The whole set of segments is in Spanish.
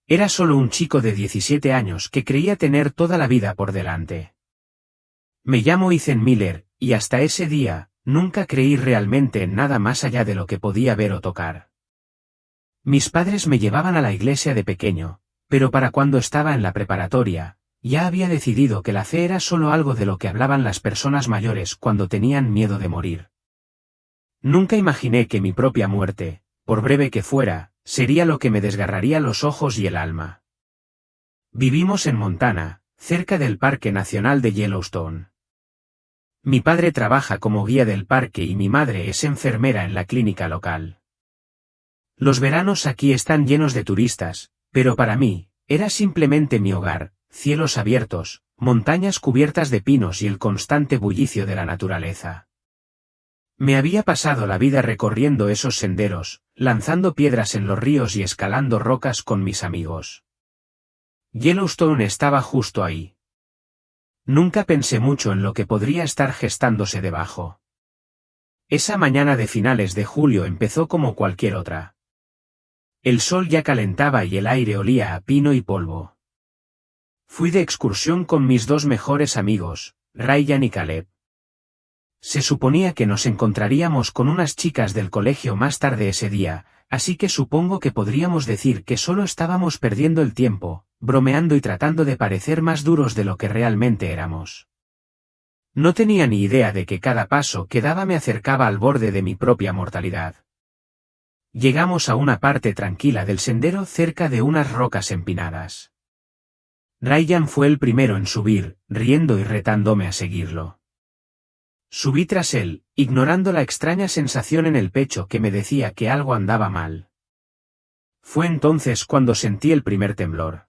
Era solo un chico de 17 años que creía tener toda la vida por delante. Me llamo Ethan Miller, y hasta ese día, nunca creí realmente en nada más allá de lo que podía ver o tocar. Mis padres me llevaban a la iglesia de pequeño, pero para cuando estaba en la preparatoria, ya había decidido que la fe era solo algo de lo que hablaban las personas mayores cuando tenían miedo de morir. Nunca imaginé que mi propia muerte, por breve que fuera, sería lo que me desgarraría los ojos y el alma. Vivimos en Montana, cerca del Parque Nacional de Yellowstone. Mi padre trabaja como guía del parque y mi madre es enfermera en la clínica local. Los veranos aquí están llenos de turistas, pero para mí, era simplemente mi hogar, cielos abiertos, montañas cubiertas de pinos y el constante bullicio de la naturaleza. Me había pasado la vida recorriendo esos senderos, lanzando piedras en los ríos y escalando rocas con mis amigos. Yellowstone estaba justo ahí. Nunca pensé mucho en lo que podría estar gestándose debajo. Esa mañana de finales de julio empezó como cualquier otra. El sol ya calentaba y el aire olía a pino y polvo. Fui de excursión con mis dos mejores amigos, Ryan y Caleb. Se suponía que nos encontraríamos con unas chicas del colegio más tarde ese día, así que supongo que podríamos decir que solo estábamos perdiendo el tiempo, bromeando y tratando de parecer más duros de lo que realmente éramos. No tenía ni idea de que cada paso que daba me acercaba al borde de mi propia mortalidad. Llegamos a una parte tranquila del sendero cerca de unas rocas empinadas. Ryan fue el primero en subir, riendo y retándome a seguirlo. Subí tras él, ignorando la extraña sensación en el pecho que me decía que algo andaba mal. Fue entonces cuando sentí el primer temblor.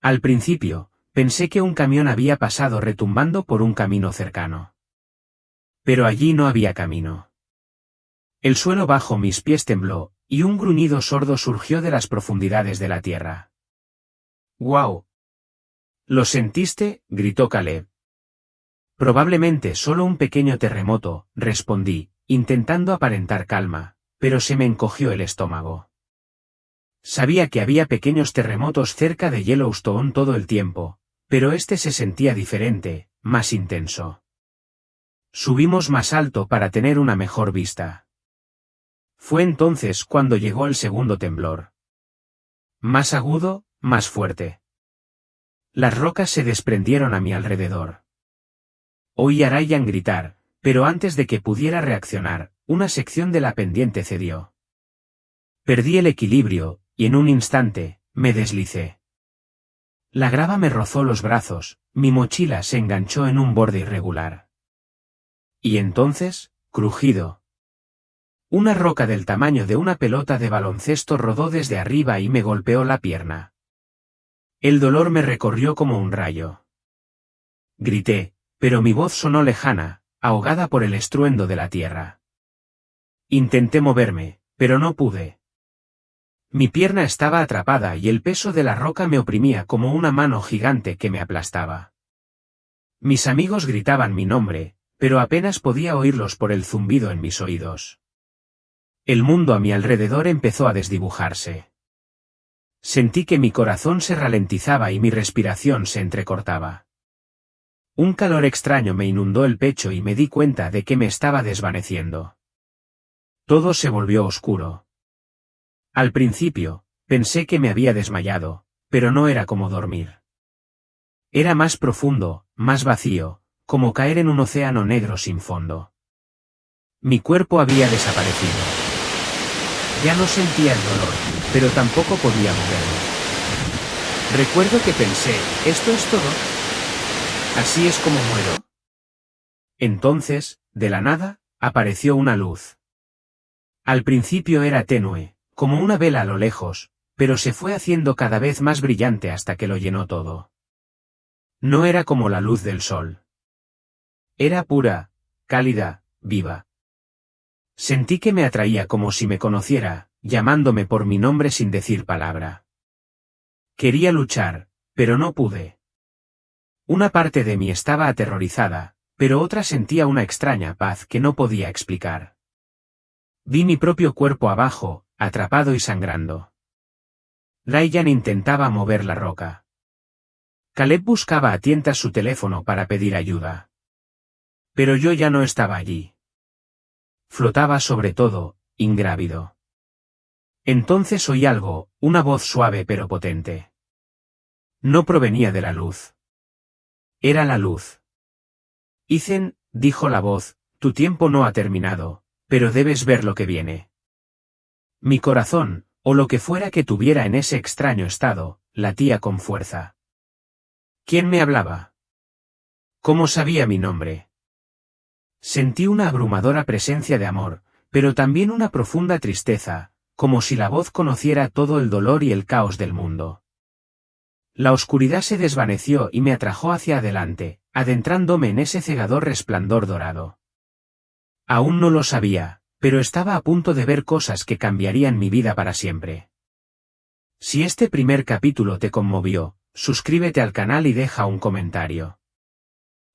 Al principio, pensé que un camión había pasado retumbando por un camino cercano. Pero allí no había camino. El suelo bajo mis pies tembló, y un gruñido sordo surgió de las profundidades de la tierra. ¡Guau! ¿Lo sentiste?, gritó Caleb. Probablemente solo un pequeño terremoto, respondí, intentando aparentar calma, pero se me encogió el estómago. Sabía que había pequeños terremotos cerca de Yellowstone todo el tiempo, pero este se sentía diferente, más intenso. Subimos más alto para tener una mejor vista. Fue entonces cuando llegó el segundo temblor. Más agudo, más fuerte. Las rocas se desprendieron a mi alrededor. Oí a Ryan gritar, pero antes de que pudiera reaccionar, una sección de la pendiente cedió. Perdí el equilibrio, y en un instante, me deslicé. La grava me rozó los brazos, mi mochila se enganchó en un borde irregular. Y entonces, crujido. Una roca del tamaño de una pelota de baloncesto rodó desde arriba y me golpeó la pierna. El dolor me recorrió como un rayo. Grité, pero mi voz sonó lejana, ahogada por el estruendo de la tierra. Intenté moverme, pero no pude. Mi pierna estaba atrapada y el peso de la roca me oprimía como una mano gigante que me aplastaba. Mis amigos gritaban mi nombre, pero apenas podía oírlos por el zumbido en mis oídos. El mundo a mi alrededor empezó a desdibujarse. Sentí que mi corazón se ralentizaba y mi respiración se entrecortaba. Un calor extraño me inundó el pecho y me di cuenta de que me estaba desvaneciendo. Todo se volvió oscuro. Al principio, pensé que me había desmayado, pero no era como dormir. Era más profundo, más vacío, como caer en un océano negro sin fondo. Mi cuerpo había desaparecido. Ya no sentía el dolor, pero tampoco podía moverme. Recuerdo que pensé, ¿esto es todo? ¿Así es como muero? Entonces, de la nada, apareció una luz. Al principio era tenue, como una vela a lo lejos, pero se fue haciendo cada vez más brillante hasta que lo llenó todo. No era como la luz del sol. Era pura, cálida, viva. Sentí que me atraía como si me conociera, llamándome por mi nombre sin decir palabra. Quería luchar, pero no pude. Una parte de mí estaba aterrorizada, pero otra sentía una extraña paz que no podía explicar. Vi mi propio cuerpo abajo, atrapado y sangrando. Ryan intentaba mover la roca. Caleb buscaba a tientas su teléfono para pedir ayuda. Pero yo ya no estaba allí. Flotaba sobre todo, ingrávido. Entonces oí algo, una voz suave pero potente. No provenía de la luz. Era la luz. Ethan, dijo la voz, tu tiempo no ha terminado, pero debes ver lo que viene. Mi corazón, o lo que fuera que tuviera en ese extraño estado, latía con fuerza. ¿Quién me hablaba? ¿Cómo sabía mi nombre? Sentí una abrumadora presencia de amor, pero también una profunda tristeza, como si la voz conociera todo el dolor y el caos del mundo. La oscuridad se desvaneció y me atrajo hacia adelante, adentrándome en ese cegador resplandor dorado. Aún no lo sabía, pero estaba a punto de ver cosas que cambiarían mi vida para siempre. Si este primer capítulo te conmovió, suscríbete al canal y deja un comentario.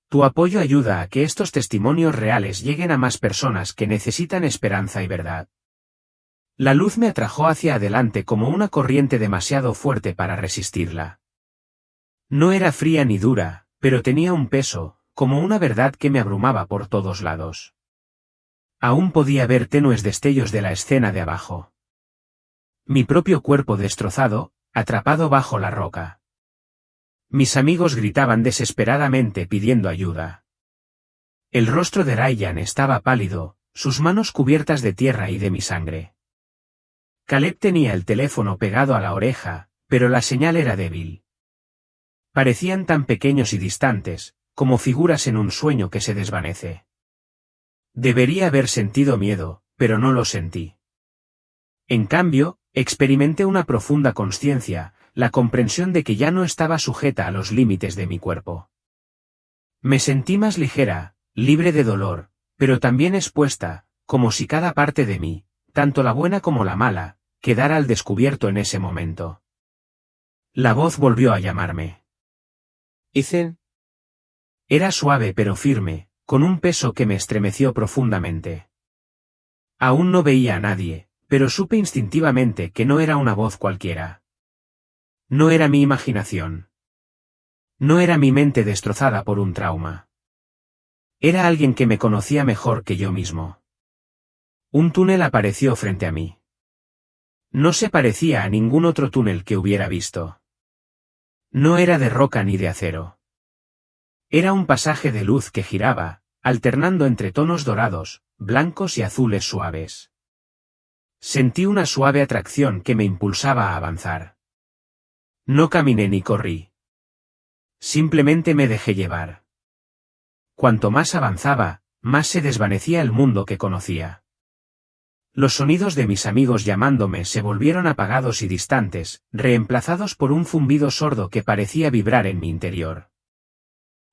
Tu apoyo ayuda a que estos testimonios reales lleguen a más personas que necesitan esperanza y verdad. La luz me atrajo hacia adelante como una corriente demasiado fuerte para resistirla. No era fría ni dura, pero tenía un peso, como una verdad que me abrumaba por todos lados. Aún podía ver tenues destellos de la escena de abajo. Mi propio cuerpo destrozado, atrapado bajo la roca. Mis amigos gritaban desesperadamente pidiendo ayuda. El rostro de Ryan estaba pálido, sus manos cubiertas de tierra y de mi sangre. Caleb tenía el teléfono pegado a la oreja, pero la señal era débil. Parecían tan pequeños y distantes, como figuras en un sueño que se desvanece. Debería haber sentido miedo, pero no lo sentí. En cambio, experimenté una profunda consciencia, la comprensión de que ya no estaba sujeta a los límites de mi cuerpo. Me sentí más ligera, libre de dolor, pero también expuesta, como si cada parte de mí, tanto la buena como la mala, quedara al descubierto en ese momento. La voz volvió a llamarme. Ethan. Era suave pero firme, con un peso que me estremeció profundamente. Aún no veía a nadie, pero supe instintivamente que no era una voz cualquiera. No era mi imaginación. No era mi mente destrozada por un trauma. Era alguien que me conocía mejor que yo mismo. Un túnel apareció frente a mí. No se parecía a ningún otro túnel que hubiera visto. No era de roca ni de acero. Era un pasaje de luz que giraba, alternando entre tonos dorados, blancos y azules suaves. Sentí una suave atracción que me impulsaba a avanzar. No caminé ni corrí. Simplemente me dejé llevar. Cuanto más avanzaba, más se desvanecía el mundo que conocía. Los sonidos de mis amigos llamándome se volvieron apagados y distantes, reemplazados por un zumbido sordo que parecía vibrar en mi interior.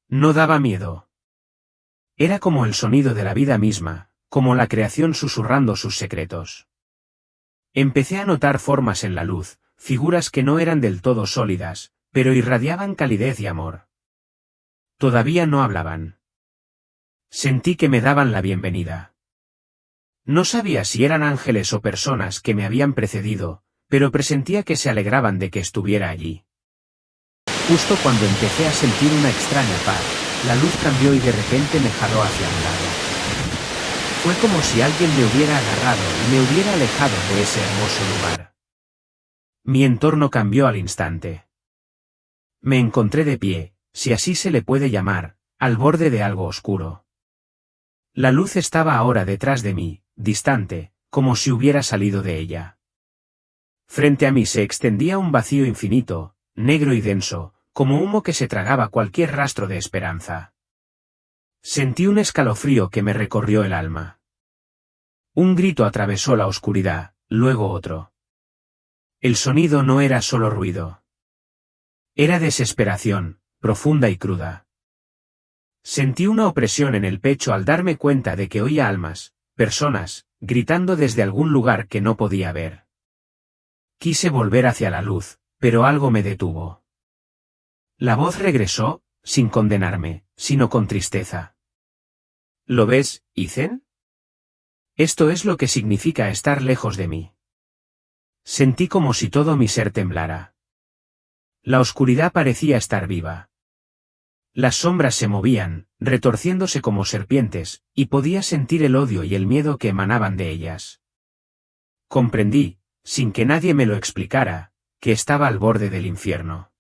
No daba miedo. Era como el sonido de la vida misma, como la creación susurrando sus secretos. Empecé a notar formas en la luz, figuras que no eran del todo sólidas, pero irradiaban calidez y amor. Todavía no hablaban. Sentí que me daban la bienvenida. No sabía si eran ángeles o personas que me habían precedido, pero presentía que se alegraban de que estuviera allí. Justo cuando empecé a sentir una extraña paz, la luz cambió y de repente me jaló hacia un lado. Fue como si alguien me hubiera agarrado y me hubiera alejado de ese hermoso lugar. Mi entorno cambió al instante. Me encontré de pie, si así se le puede llamar, al borde de algo oscuro. La luz estaba ahora detrás de mí, distante, como si hubiera salido de ella. Frente a mí se extendía un vacío infinito, negro y denso, como humo que se tragaba cualquier rastro de esperanza. Sentí un escalofrío que me recorrió el alma. Un grito atravesó la oscuridad, luego otro. El sonido no era solo ruido. Era desesperación, profunda y cruda. Sentí una opresión en el pecho al darme cuenta de que oía almas, personas, gritando desde algún lugar que no podía ver. Quise volver hacia la luz, pero algo me detuvo. La voz regresó, sin condenarme, sino con tristeza. ¿Lo ves, Ethan? Esto es lo que significa estar lejos de mí. Sentí como si todo mi ser temblara. La oscuridad parecía estar viva. Las sombras se movían, retorciéndose como serpientes, y podía sentir el odio y el miedo que emanaban de ellas. Comprendí, sin que nadie me lo explicara, que estaba al borde del infierno.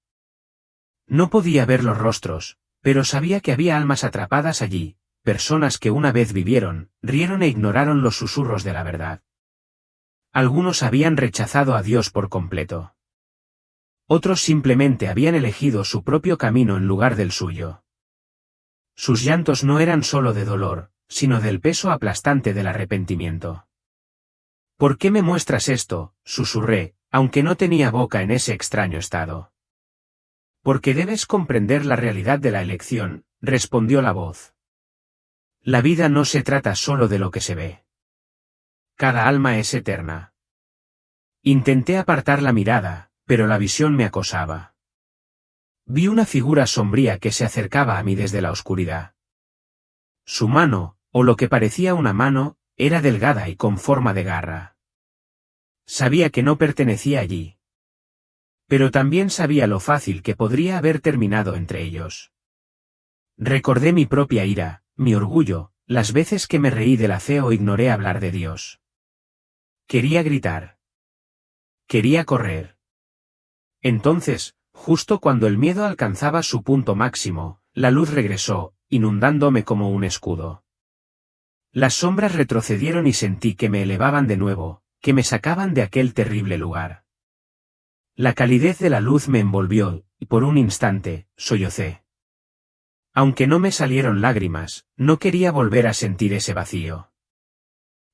No podía ver los rostros, pero sabía que había almas atrapadas allí, personas que una vez vivieron, rieron e ignoraron los susurros de la verdad. Algunos habían rechazado a Dios por completo. Otros simplemente habían elegido su propio camino en lugar del suyo. Sus llantos no eran solo de dolor, sino del peso aplastante del arrepentimiento. ¿Por qué me muestras esto?, susurré, aunque no tenía boca en ese extraño estado. Porque debes comprender la realidad de la elección, respondió la voz. La vida no se trata solo de lo que se ve. Cada alma es eterna. Intenté apartar la mirada, pero la visión me acosaba. Vi una figura sombría que se acercaba a mí desde la oscuridad. Su mano, o lo que parecía una mano, era delgada y con forma de garra. Sabía que no pertenecía allí. Pero también sabía lo fácil que podría haber terminado entre ellos. Recordé mi propia ira, mi orgullo, las veces que me reí de la fe o ignoré hablar de Dios. Quería gritar. Quería correr. Entonces, justo cuando el miedo alcanzaba su punto máximo, la luz regresó, inundándome como un escudo. Las sombras retrocedieron y sentí que me elevaban de nuevo, que me sacaban de aquel terrible lugar. La calidez de la luz me envolvió, y por un instante, sollocé. Aunque no me salieron lágrimas, no quería volver a sentir ese vacío.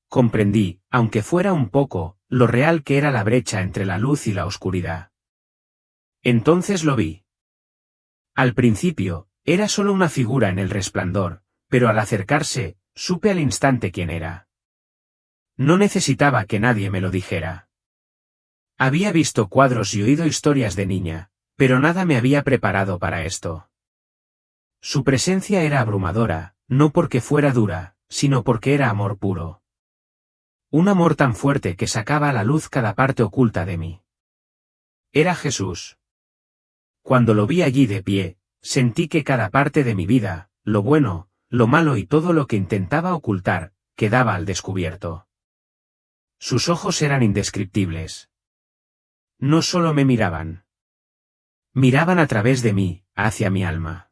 Comprendí, aunque fuera un poco, lo real que era la brecha entre la luz y la oscuridad. Entonces lo vi. Al principio, era solo una figura en el resplandor, pero al acercarse, supe al instante quién era. No necesitaba que nadie me lo dijera. Había visto cuadros y oído historias de niña, pero nada me había preparado para esto. Su presencia era abrumadora, no porque fuera dura, sino porque era amor puro. Un amor tan fuerte que sacaba a la luz cada parte oculta de mí. Era Jesús. Cuando lo vi allí de pie, sentí que cada parte de mi vida, lo bueno, lo malo y todo lo que intentaba ocultar, quedaba al descubierto. Sus ojos eran indescriptibles. No solo me miraban. Miraban a través de mí, hacia mi alma.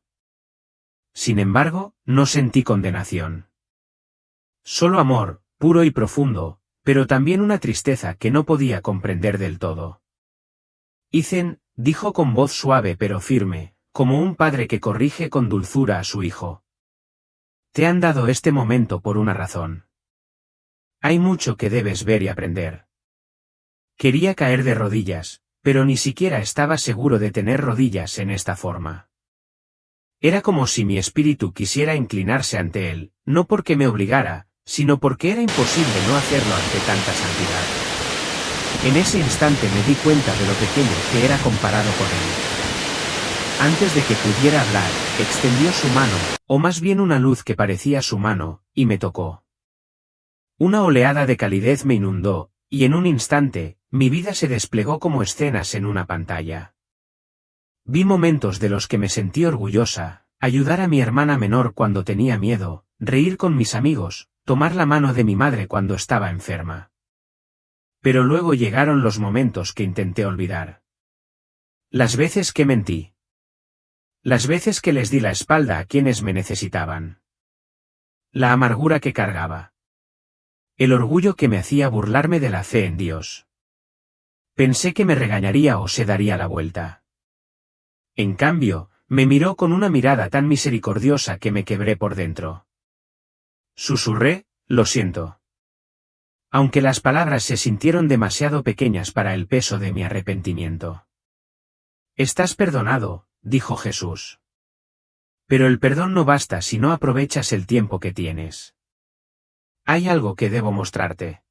Sin embargo, no sentí condenación. Solo amor, puro y profundo, pero también una tristeza que no podía comprender del todo. Ethan, dijo con voz suave pero firme, como un padre que corrige con dulzura a su hijo. Te han dado este momento por una razón. Hay mucho que debes ver y aprender. Quería caer de rodillas, pero ni siquiera estaba seguro de tener rodillas en esta forma. Era como si mi espíritu quisiera inclinarse ante él, no porque me obligara, sino porque era imposible no hacerlo ante tanta santidad. En ese instante me di cuenta de lo pequeño que era comparado con él. Antes de que pudiera hablar, extendió su mano, o más bien una luz que parecía su mano, y me tocó. Una oleada de calidez me inundó, y en un instante, mi vida se desplegó como escenas en una pantalla. Vi momentos de los que me sentí orgullosa, ayudar a mi hermana menor cuando tenía miedo, reír con mis amigos, tomar la mano de mi madre cuando estaba enferma. Pero luego llegaron los momentos que intenté olvidar. Las veces que mentí. Las veces que les di la espalda a quienes me necesitaban. La amargura que cargaba. El orgullo que me hacía burlarme de la fe en Dios. Pensé que me regañaría o se daría la vuelta. En cambio, me miró con una mirada tan misericordiosa que me quebré por dentro. Susurré, lo siento. Aunque las palabras se sintieron demasiado pequeñas para el peso de mi arrepentimiento. Estás perdonado, dijo Jesús. Pero el perdón no basta si no aprovechas el tiempo que tienes. Hay algo que debo mostrarte.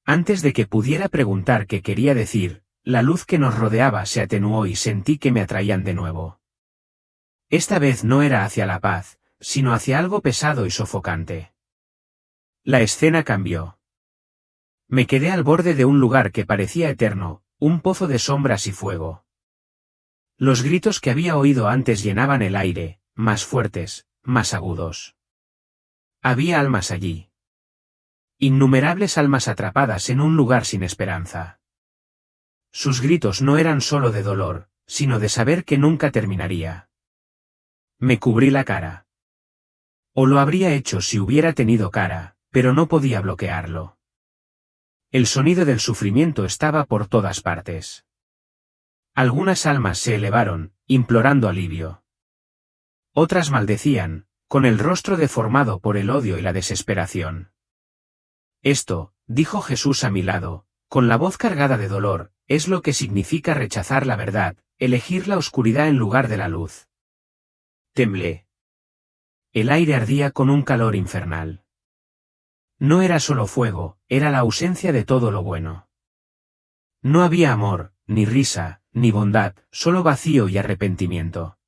Antes de que pudiera preguntar qué quería decir, la luz que nos rodeaba se atenuó y sentí que me atraían de nuevo. Esta vez no era hacia la paz, sino hacia algo pesado y sofocante. La escena cambió. Me quedé al borde de un lugar que parecía eterno, un pozo de sombras y fuego. Los gritos que había oído antes llenaban el aire, más fuertes, más agudos. Había almas allí. Innumerables almas atrapadas en un lugar sin esperanza. Sus gritos no eran solo de dolor, sino de saber que nunca terminaría. Me cubrí la cara. O lo habría hecho si hubiera tenido cara, pero no podía bloquearlo. El sonido del sufrimiento estaba por todas partes. Algunas almas se elevaron, implorando alivio. Otras maldecían, con el rostro deformado por el odio y la desesperación. Esto, dijo Jesús a mi lado, con la voz cargada de dolor, es lo que significa rechazar la verdad, elegir la oscuridad en lugar de la luz. Temblé. El aire ardía con un calor infernal. No era solo fuego, era la ausencia de todo lo bueno. No había amor, ni risa, ni bondad, solo vacío y arrepentimiento.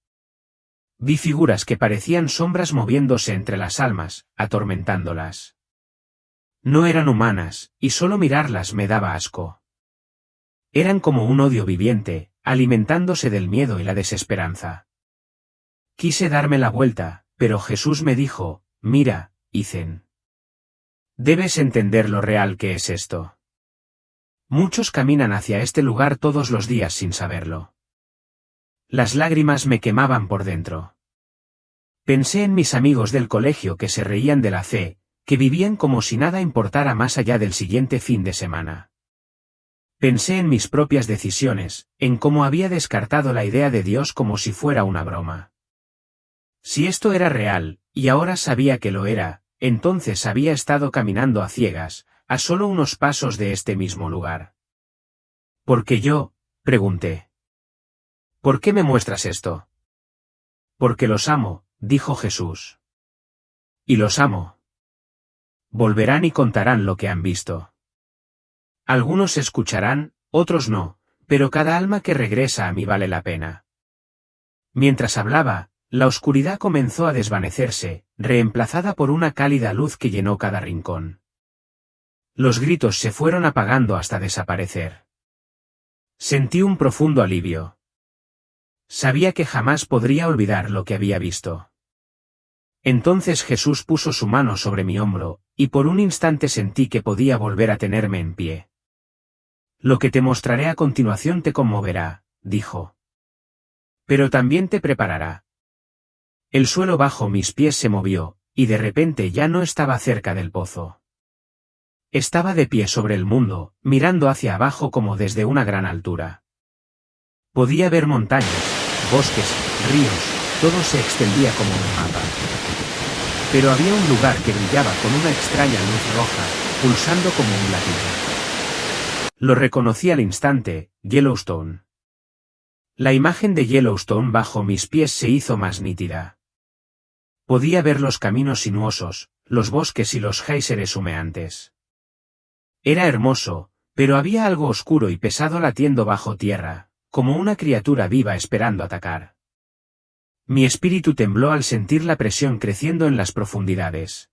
Vi figuras que parecían sombras moviéndose entre las almas, atormentándolas. No eran humanas, y solo mirarlas me daba asco. Eran como un odio viviente, alimentándose del miedo y la desesperanza. Quise darme la vuelta, pero Jesús me dijo, mira, Ethan. Debes entender lo real que es esto. Muchos caminan hacia este lugar todos los días sin saberlo. Las lágrimas me quemaban por dentro. Pensé en mis amigos del colegio que se reían de la fe, que vivían como si nada importara más allá del siguiente fin de semana. Pensé en mis propias decisiones, en cómo había descartado la idea de Dios como si fuera una broma. Si esto era real, y ahora sabía que lo era, entonces había estado caminando a ciegas, a solo unos pasos de este mismo lugar. ¿Por qué yo? Pregunté. ¿Por qué me muestras esto? Porque los amo, dijo Jesús. Y los amo. Volverán y contarán lo que han visto. Algunos escucharán, otros no, pero cada alma que regresa a mí vale la pena. Mientras hablaba, la oscuridad comenzó a desvanecerse, reemplazada por una cálida luz que llenó cada rincón. Los gritos se fueron apagando hasta desaparecer. Sentí un profundo alivio. Sabía que jamás podría olvidar lo que había visto. Entonces Jesús puso su mano sobre mi hombro, y por un instante sentí que podía volver a tenerme en pie. Lo que te mostraré a continuación te conmoverá, dijo. Pero también te preparará. El suelo bajo mis pies se movió, y de repente ya no estaba cerca del pozo. Estaba de pie sobre el mundo, mirando hacia abajo como desde una gran altura. Podía ver montañas, bosques, ríos, todo se extendía como un mapa. Pero había un lugar que brillaba con una extraña luz roja, pulsando como un latido. Lo reconocí al instante, Yellowstone. La imagen de Yellowstone bajo mis pies se hizo más nítida. Podía ver los caminos sinuosos, los bosques y los géiseres humeantes. Era hermoso, pero había algo oscuro y pesado latiendo bajo tierra, como una criatura viva esperando atacar. Mi espíritu tembló al sentir la presión creciendo en las profundidades.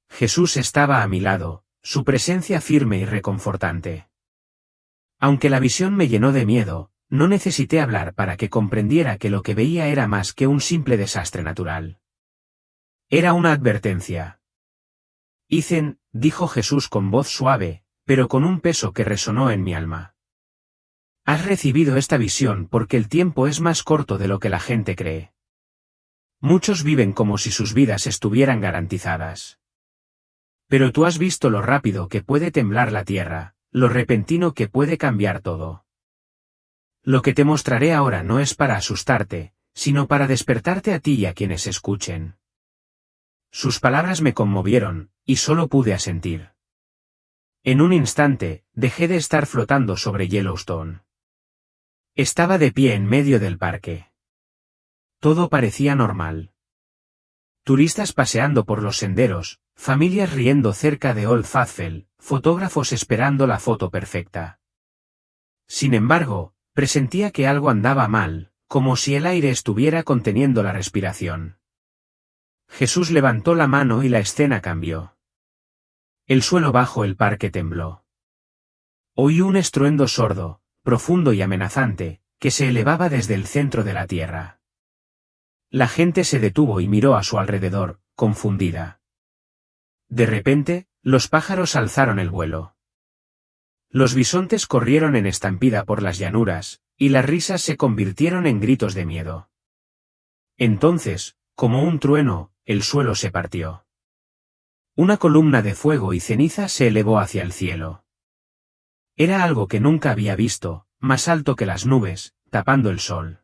Jesús estaba a mi lado, su presencia firme y reconfortante. Aunque la visión me llenó de miedo, no necesité hablar para que comprendiera que lo que veía era más que un simple desastre natural. Era una advertencia. Ethan, dijo Jesús con voz suave, pero con un peso que resonó en mi alma. Has recibido esta visión porque el tiempo es más corto de lo que la gente cree. Muchos viven como si sus vidas estuvieran garantizadas. Pero tú has visto lo rápido que puede temblar la tierra, lo repentino que puede cambiar todo. Lo que te mostraré ahora no es para asustarte, sino para despertarte a ti y a quienes escuchen. Sus palabras me conmovieron, y solo pude asentir. En un instante, dejé de estar flotando sobre Yellowstone. Estaba de pie en medio del parque. Todo parecía normal. Turistas paseando por los senderos, familias riendo cerca de Old Faithful, fotógrafos esperando la foto perfecta. Sin embargo, presentía que algo andaba mal, como si el aire estuviera conteniendo la respiración. Jesús levantó la mano y la escena cambió. El suelo bajo el parque tembló. Oí un estruendo sordo, profundo y amenazante, que se elevaba desde el centro de la tierra. La gente se detuvo y miró a su alrededor, confundida. De repente, los pájaros alzaron el vuelo. Los bisontes corrieron en estampida por las llanuras, y las risas se convirtieron en gritos de miedo. Entonces, como un trueno, el suelo se partió. Una columna de fuego y ceniza se elevó hacia el cielo. Era algo que nunca había visto, más alto que las nubes, tapando el sol.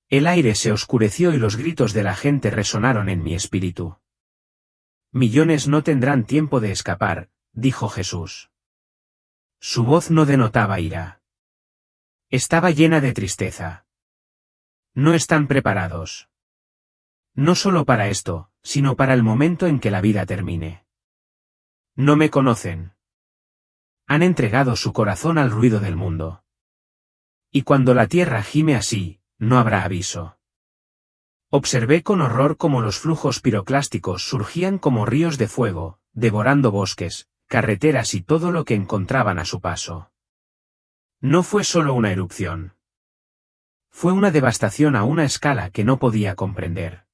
El aire se oscureció y los gritos de la gente resonaron en mi espíritu. Millones no tendrán tiempo de escapar, dijo Jesús. Su voz no denotaba ira. Estaba llena de tristeza. No están preparados. No solo para esto, sino para el momento en que la vida termine. No me conocen. Han entregado su corazón al ruido del mundo. Y cuando la tierra gime así, no habrá aviso. Observé con horror cómo los flujos piroclásticos surgían como ríos de fuego, devorando bosques, carreteras y todo lo que encontraban a su paso. No fue solo una erupción. Fue una devastación a una escala que no podía comprender.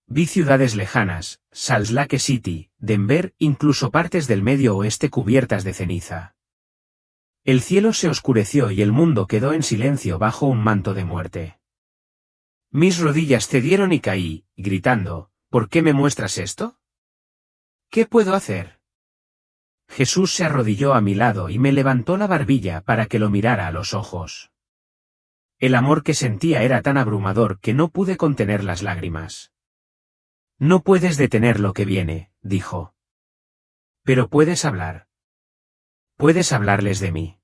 Vi ciudades lejanas, Salt Lake City, Denver, incluso partes del Medio Oeste cubiertas de ceniza. El cielo se oscureció y el mundo quedó en silencio bajo un manto de muerte. Mis rodillas cedieron y caí, gritando, ¿por qué me muestras esto? ¿Qué puedo hacer? Jesús se arrodilló a mi lado y me levantó la barbilla para que lo mirara a los ojos. El amor que sentía era tan abrumador que no pude contener las lágrimas. No puedes detener lo que viene, dijo. Pero puedes hablar. Puedes hablarles de mí.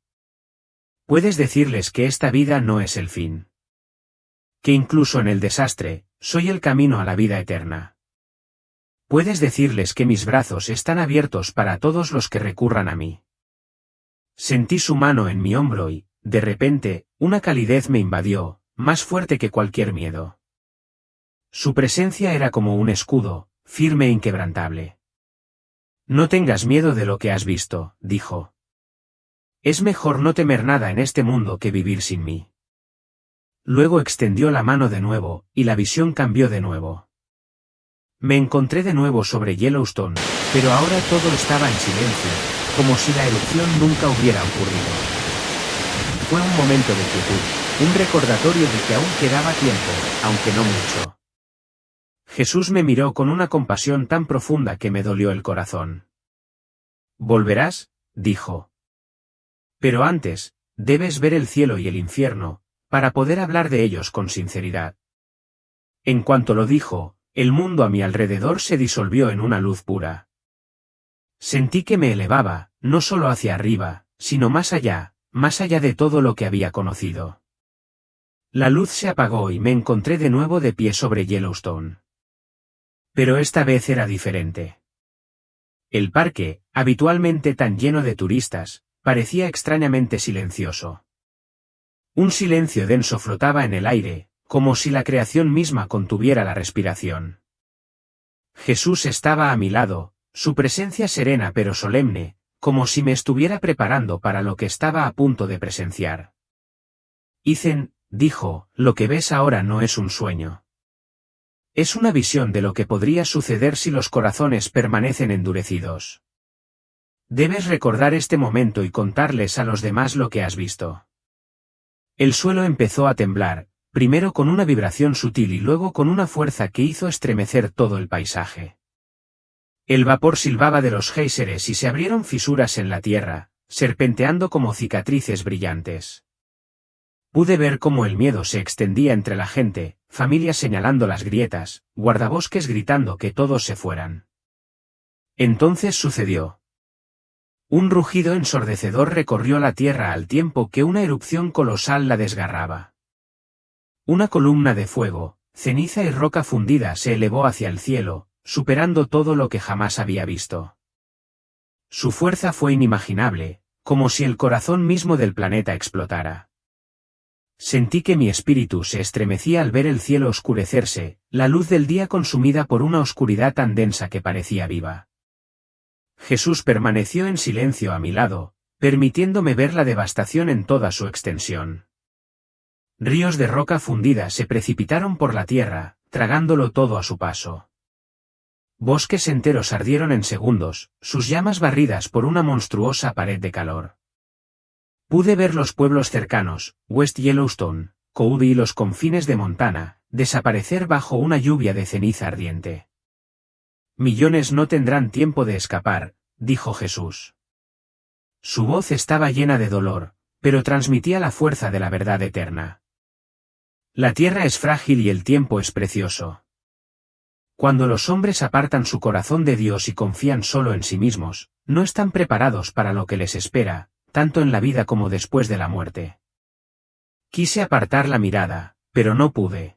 Puedes decirles que esta vida no es el fin. Que incluso en el desastre, soy el camino a la vida eterna. Puedes decirles que mis brazos están abiertos para todos los que recurran a mí. Sentí su mano en mi hombro y, de repente, una calidez me invadió, más fuerte que cualquier miedo. Su presencia era como un escudo, firme e inquebrantable. No tengas miedo de lo que has visto, dijo. Es mejor no temer nada en este mundo que vivir sin mí. Luego extendió la mano de nuevo, y la visión cambió de nuevo. Me encontré de nuevo sobre Yellowstone, pero ahora todo estaba en silencio, como si la erupción nunca hubiera ocurrido. Fue un momento de quietud, un recordatorio de que aún quedaba tiempo, aunque no mucho. Jesús me miró con una compasión tan profunda que me dolió el corazón. «¿Volverás?», dijo. «Pero antes, debes ver el cielo y el infierno, para poder hablar de ellos con sinceridad». En cuanto lo dijo, el mundo a mi alrededor se disolvió en una luz pura. Sentí que me elevaba, no solo hacia arriba, sino más allá de todo lo que había conocido. La luz se apagó y me encontré de nuevo de pie sobre Yellowstone. Pero esta vez era diferente. El parque, habitualmente tan lleno de turistas, parecía extrañamente silencioso. Un silencio denso flotaba en el aire, como si la creación misma contuviera la respiración. Jesús estaba a mi lado, su presencia serena pero solemne, como si me estuviera preparando para lo que estaba a punto de presenciar. Ethan, dijo, lo que ves ahora no es un sueño. Es una visión de lo que podría suceder si los corazones permanecen endurecidos. Debes recordar este momento y contarles a los demás lo que has visto. El suelo empezó a temblar, primero con una vibración sutil y luego con una fuerza que hizo estremecer todo el paisaje. El vapor silbaba de los géiseres y se abrieron fisuras en la tierra, serpenteando como cicatrices brillantes. Pude ver cómo el miedo se extendía entre la gente, familias señalando las grietas, guardabosques gritando que todos se fueran. Entonces sucedió. Un rugido ensordecedor recorrió la tierra al tiempo que una erupción colosal la desgarraba. Una columna de fuego, ceniza y roca fundida se elevó hacia el cielo, superando todo lo que jamás había visto. Su fuerza fue inimaginable, como si el corazón mismo del planeta explotara. Sentí que mi espíritu se estremecía al ver el cielo oscurecerse, la luz del día consumida por una oscuridad tan densa que parecía viva. Jesús permaneció en silencio a mi lado, permitiéndome ver la devastación en toda su extensión. Ríos de roca fundida se precipitaron por la tierra, tragándolo todo a su paso. Bosques enteros ardieron en segundos, sus llamas barridas por una monstruosa pared de calor. Pude ver los pueblos cercanos, West Yellowstone, Cody y los confines de Montana, desaparecer bajo una lluvia de ceniza ardiente. Millones no tendrán tiempo de escapar, dijo Jesús. Su voz estaba llena de dolor, pero transmitía la fuerza de la verdad eterna. La tierra es frágil y el tiempo es precioso. Cuando los hombres apartan su corazón de Dios y confían solo en sí mismos, no están preparados para lo que les espera, tanto en la vida como después de la muerte. Quise apartar la mirada, pero no pude.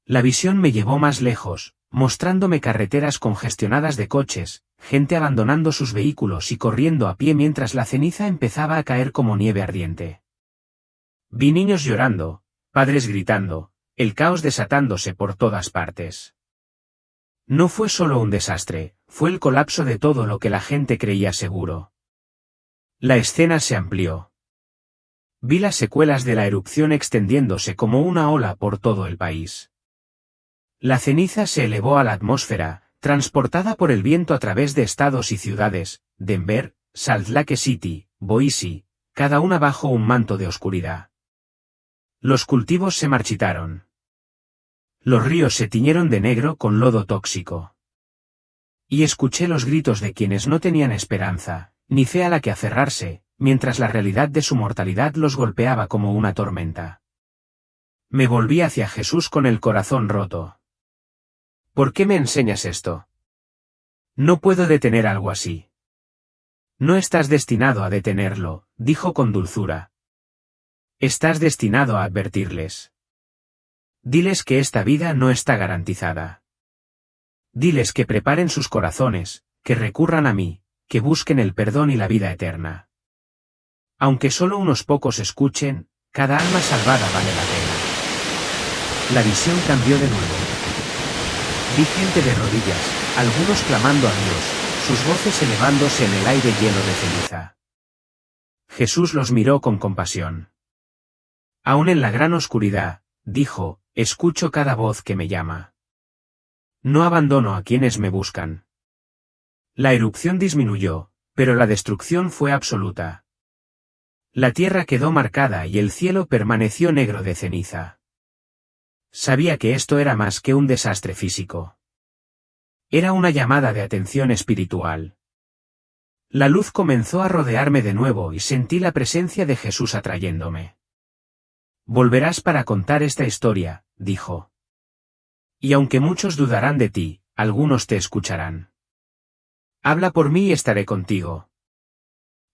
La visión me llevó más lejos, mostrándome carreteras congestionadas de coches, gente abandonando sus vehículos y corriendo a pie mientras la ceniza empezaba a caer como nieve ardiente. Vi niños llorando, padres gritando, el caos desatándose por todas partes. No fue solo un desastre, fue el colapso de todo lo que la gente creía seguro. La escena se amplió. Vi las secuelas de la erupción extendiéndose como una ola por todo el país. La ceniza se elevó a la atmósfera, transportada por el viento a través de estados y ciudades, Denver, Salt Lake City, Boise, cada una bajo un manto de oscuridad. Los cultivos se marchitaron. Los ríos se tiñeron de negro con lodo tóxico. Y escuché los gritos de quienes no tenían esperanza, ni fe a la que aferrarse, mientras la realidad de su mortalidad los golpeaba como una tormenta. Me volví hacia Jesús con el corazón roto. ¿Por qué me enseñas esto? No puedo detener algo así. No estás destinado a detenerlo, dijo con dulzura. Estás destinado a advertirles. Diles que esta vida no está garantizada. Diles que preparen sus corazones, que recurran a mí, que busquen el perdón y la vida eterna. Aunque solo unos pocos escuchen, cada alma salvada vale la pena. La visión cambió de nuevo. Vi gente de rodillas, algunos clamando a Dios, sus voces elevándose en el aire lleno de ceniza. Jesús los miró con compasión. Aún en la gran oscuridad, dijo, escucho cada voz que me llama. No abandono a quienes me buscan. La erupción disminuyó, pero la destrucción fue absoluta. La tierra quedó marcada y el cielo permaneció negro de ceniza. Sabía que esto era más que un desastre físico. Era una llamada de atención espiritual. La luz comenzó a rodearme de nuevo y sentí la presencia de Jesús atrayéndome. Volverás para contar esta historia, dijo. Y aunque muchos dudarán de ti, algunos te escucharán. Habla por mí y estaré contigo.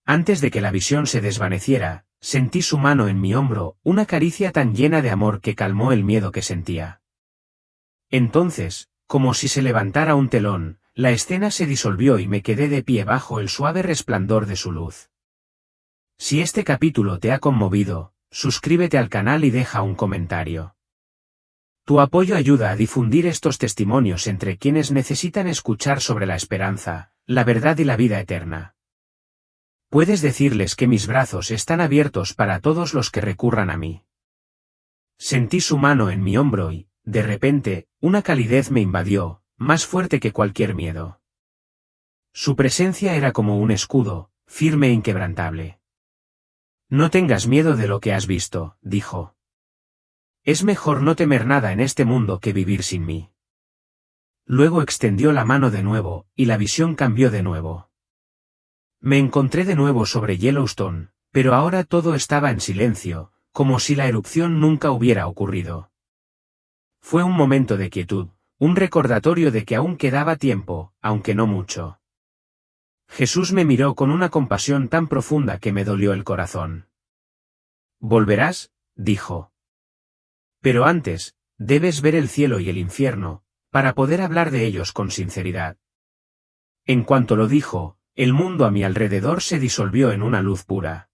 Antes de que la visión se desvaneciera, sentí su mano en mi hombro, una caricia tan llena de amor que calmó el miedo que sentía. Entonces, como si se levantara un telón, la escena se disolvió y me quedé de pie bajo el suave resplandor de su luz. Si este capítulo te ha conmovido, suscríbete al canal y deja un comentario. Tu apoyo ayuda a difundir estos testimonios entre quienes necesitan escuchar sobre la esperanza, la verdad y la vida eterna. Puedes decirles que mis brazos están abiertos para todos los que recurran a mí. Sentí su mano en mi hombro y, de repente, una calidez me invadió, más fuerte que cualquier miedo. Su presencia era como un escudo, firme e inquebrantable. No tengas miedo de lo que has visto, dijo. Es mejor no temer nada en este mundo que vivir sin mí. Luego extendió la mano de nuevo, y la visión cambió de nuevo. Me encontré de nuevo sobre Yellowstone, pero ahora todo estaba en silencio, como si la erupción nunca hubiera ocurrido. Fue un momento de quietud, un recordatorio de que aún quedaba tiempo, aunque no mucho. Jesús me miró con una compasión tan profunda que me dolió el corazón. ¿Volverás?, dijo. Pero antes, debes ver el cielo y el infierno, para poder hablar de ellos con sinceridad. En cuanto lo dijo, el mundo a mi alrededor se disolvió en una luz pura.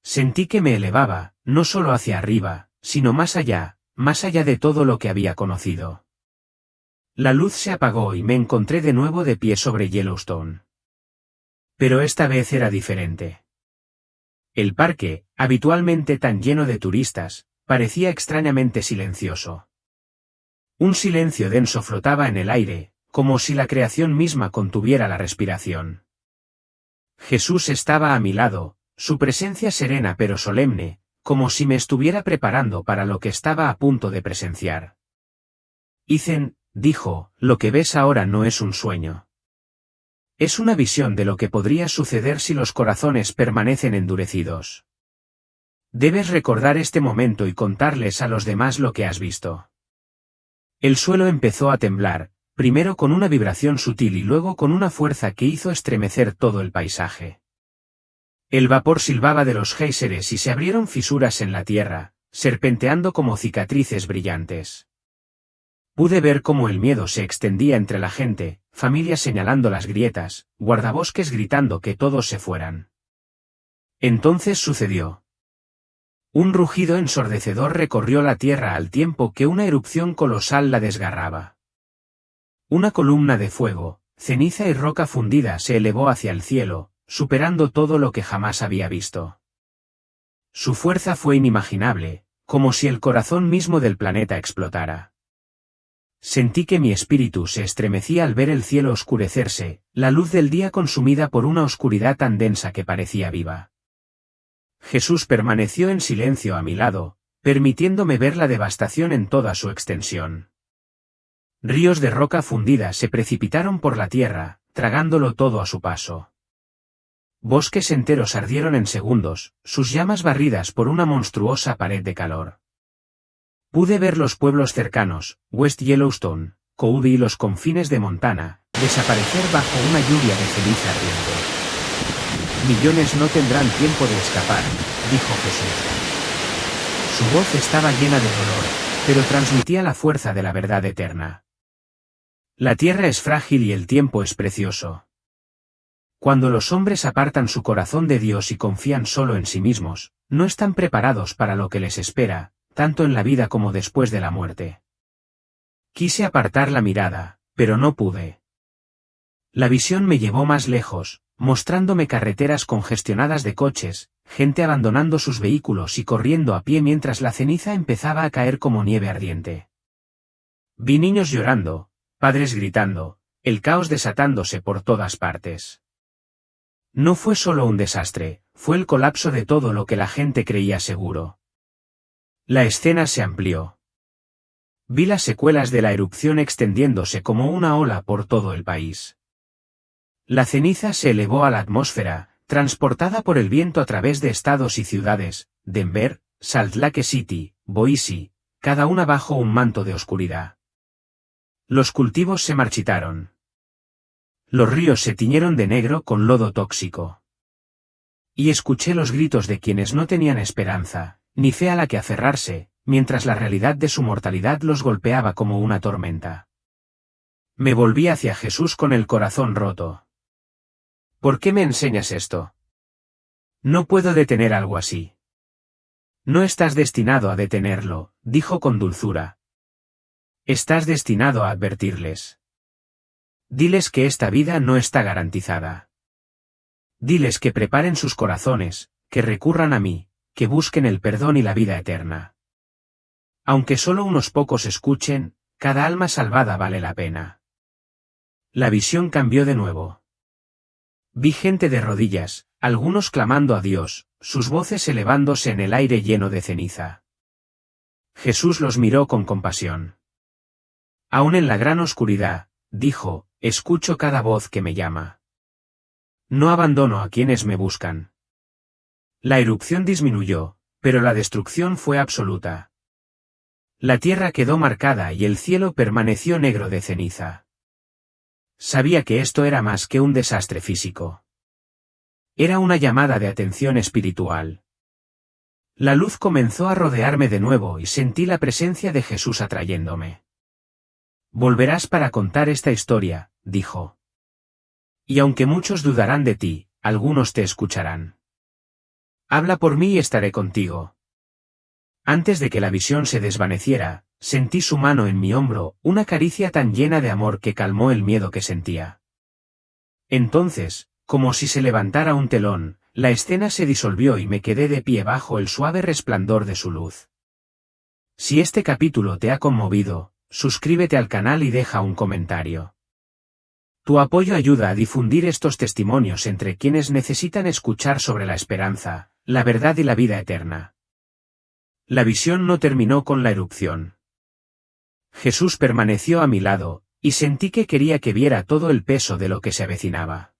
Sentí que me elevaba, no solo hacia arriba, sino más allá de todo lo que había conocido. La luz se apagó y me encontré de nuevo de pie sobre Yellowstone. Pero esta vez era diferente. El parque, habitualmente tan lleno de turistas, parecía extrañamente silencioso. Un silencio denso flotaba en el aire, como si la creación misma contuviera la respiración. Jesús estaba a mi lado, su presencia serena pero solemne, como si me estuviera preparando para lo que estaba a punto de presenciar. Ethan, dijo, lo que ves ahora no es un sueño. Es una visión de lo que podría suceder si los corazones permanecen endurecidos. Debes recordar este momento y contarles a los demás lo que has visto. El suelo empezó a temblar, primero con una vibración sutil y luego con una fuerza que hizo estremecer todo el paisaje. El vapor silbaba de los géiseres y se abrieron fisuras en la tierra, serpenteando como cicatrices brillantes. Pude ver cómo el miedo se extendía entre la gente, familias señalando las grietas, guardabosques gritando que todos se fueran. Entonces sucedió. Un rugido ensordecedor recorrió la tierra al tiempo que una erupción colosal la desgarraba. Una columna de fuego, ceniza y roca fundida se elevó hacia el cielo, superando todo lo que jamás había visto. Su fuerza fue inimaginable, como si el corazón mismo del planeta explotara. Sentí que mi espíritu se estremecía al ver el cielo oscurecerse, la luz del día consumida por una oscuridad tan densa que parecía viva. Jesús permaneció en silencio a mi lado, permitiéndome ver la devastación en toda su extensión. Ríos de roca fundida se precipitaron por la tierra, tragándolo todo a su paso. Bosques enteros ardieron en segundos, sus llamas barridas por una monstruosa pared de calor. Pude ver los pueblos cercanos, West Yellowstone, Cody y los confines de Montana, desaparecer bajo una lluvia de ceniza ardiente. Millones no tendrán tiempo de escapar, dijo Jesús. Su voz estaba llena de dolor, pero transmitía la fuerza de la verdad eterna. La tierra es frágil y el tiempo es precioso. Cuando los hombres apartan su corazón de Dios y confían solo en sí mismos, no están preparados para lo que les espera, tanto en la vida como después de la muerte. Quise apartar la mirada, pero no pude. La visión me llevó más lejos, mostrándome carreteras congestionadas de coches, gente abandonando sus vehículos y corriendo a pie mientras la ceniza empezaba a caer como nieve ardiente. Vi niños llorando, padres gritando, el caos desatándose por todas partes. No fue solo un desastre, fue el colapso de todo lo que la gente creía seguro. La escena se amplió. Vi las secuelas de la erupción extendiéndose como una ola por todo el país. La ceniza se elevó a la atmósfera, transportada por el viento a través de estados y ciudades, Denver, Salt Lake City, Boise, cada una bajo un manto de oscuridad. Los cultivos se marchitaron. Los ríos se tiñeron de negro con lodo tóxico. Y escuché los gritos de quienes no tenían esperanza, ni fe a la que aferrarse, mientras la realidad de su mortalidad los golpeaba como una tormenta. Me volví hacia Jesús con el corazón roto. ¿Por qué me enseñas esto? No puedo detener algo así. No estás destinado a detenerlo, dijo con dulzura. Estás destinado a advertirles. Diles que esta vida no está garantizada. Diles que preparen sus corazones, que recurran a mí, que busquen el perdón y la vida eterna. Aunque solo unos pocos escuchen, cada alma salvada vale la pena. La visión cambió de nuevo. Vi gente de rodillas, algunos clamando a Dios, sus voces elevándose en el aire lleno de ceniza. Jesús los miró con compasión. Aún en la gran oscuridad, dijo, escucho cada voz que me llama. No abandono a quienes me buscan. La erupción disminuyó, pero la destrucción fue absoluta. La tierra quedó marcada y el cielo permaneció negro de ceniza. Sabía que esto era más que un desastre físico. Era una llamada de atención espiritual. La luz comenzó a rodearme de nuevo y sentí la presencia de Jesús atrayéndome. Volverás para contar esta historia, dijo. Y aunque muchos dudarán de ti, algunos te escucharán. Habla por mí y estaré contigo. Antes de que la visión se desvaneciera, sentí su mano en mi hombro, una caricia tan llena de amor que calmó el miedo que sentía. Entonces, como si se levantara un telón, la escena se disolvió y me quedé de pie bajo el suave resplandor de su luz. Si este capítulo te ha conmovido, suscríbete al canal y deja un comentario. Tu apoyo ayuda a difundir estos testimonios entre quienes necesitan escuchar sobre la esperanza, la verdad y la vida eterna. La visión no terminó con la erupción. Jesús permaneció a mi lado, y sentí que quería que viera todo el peso de lo que se avecinaba.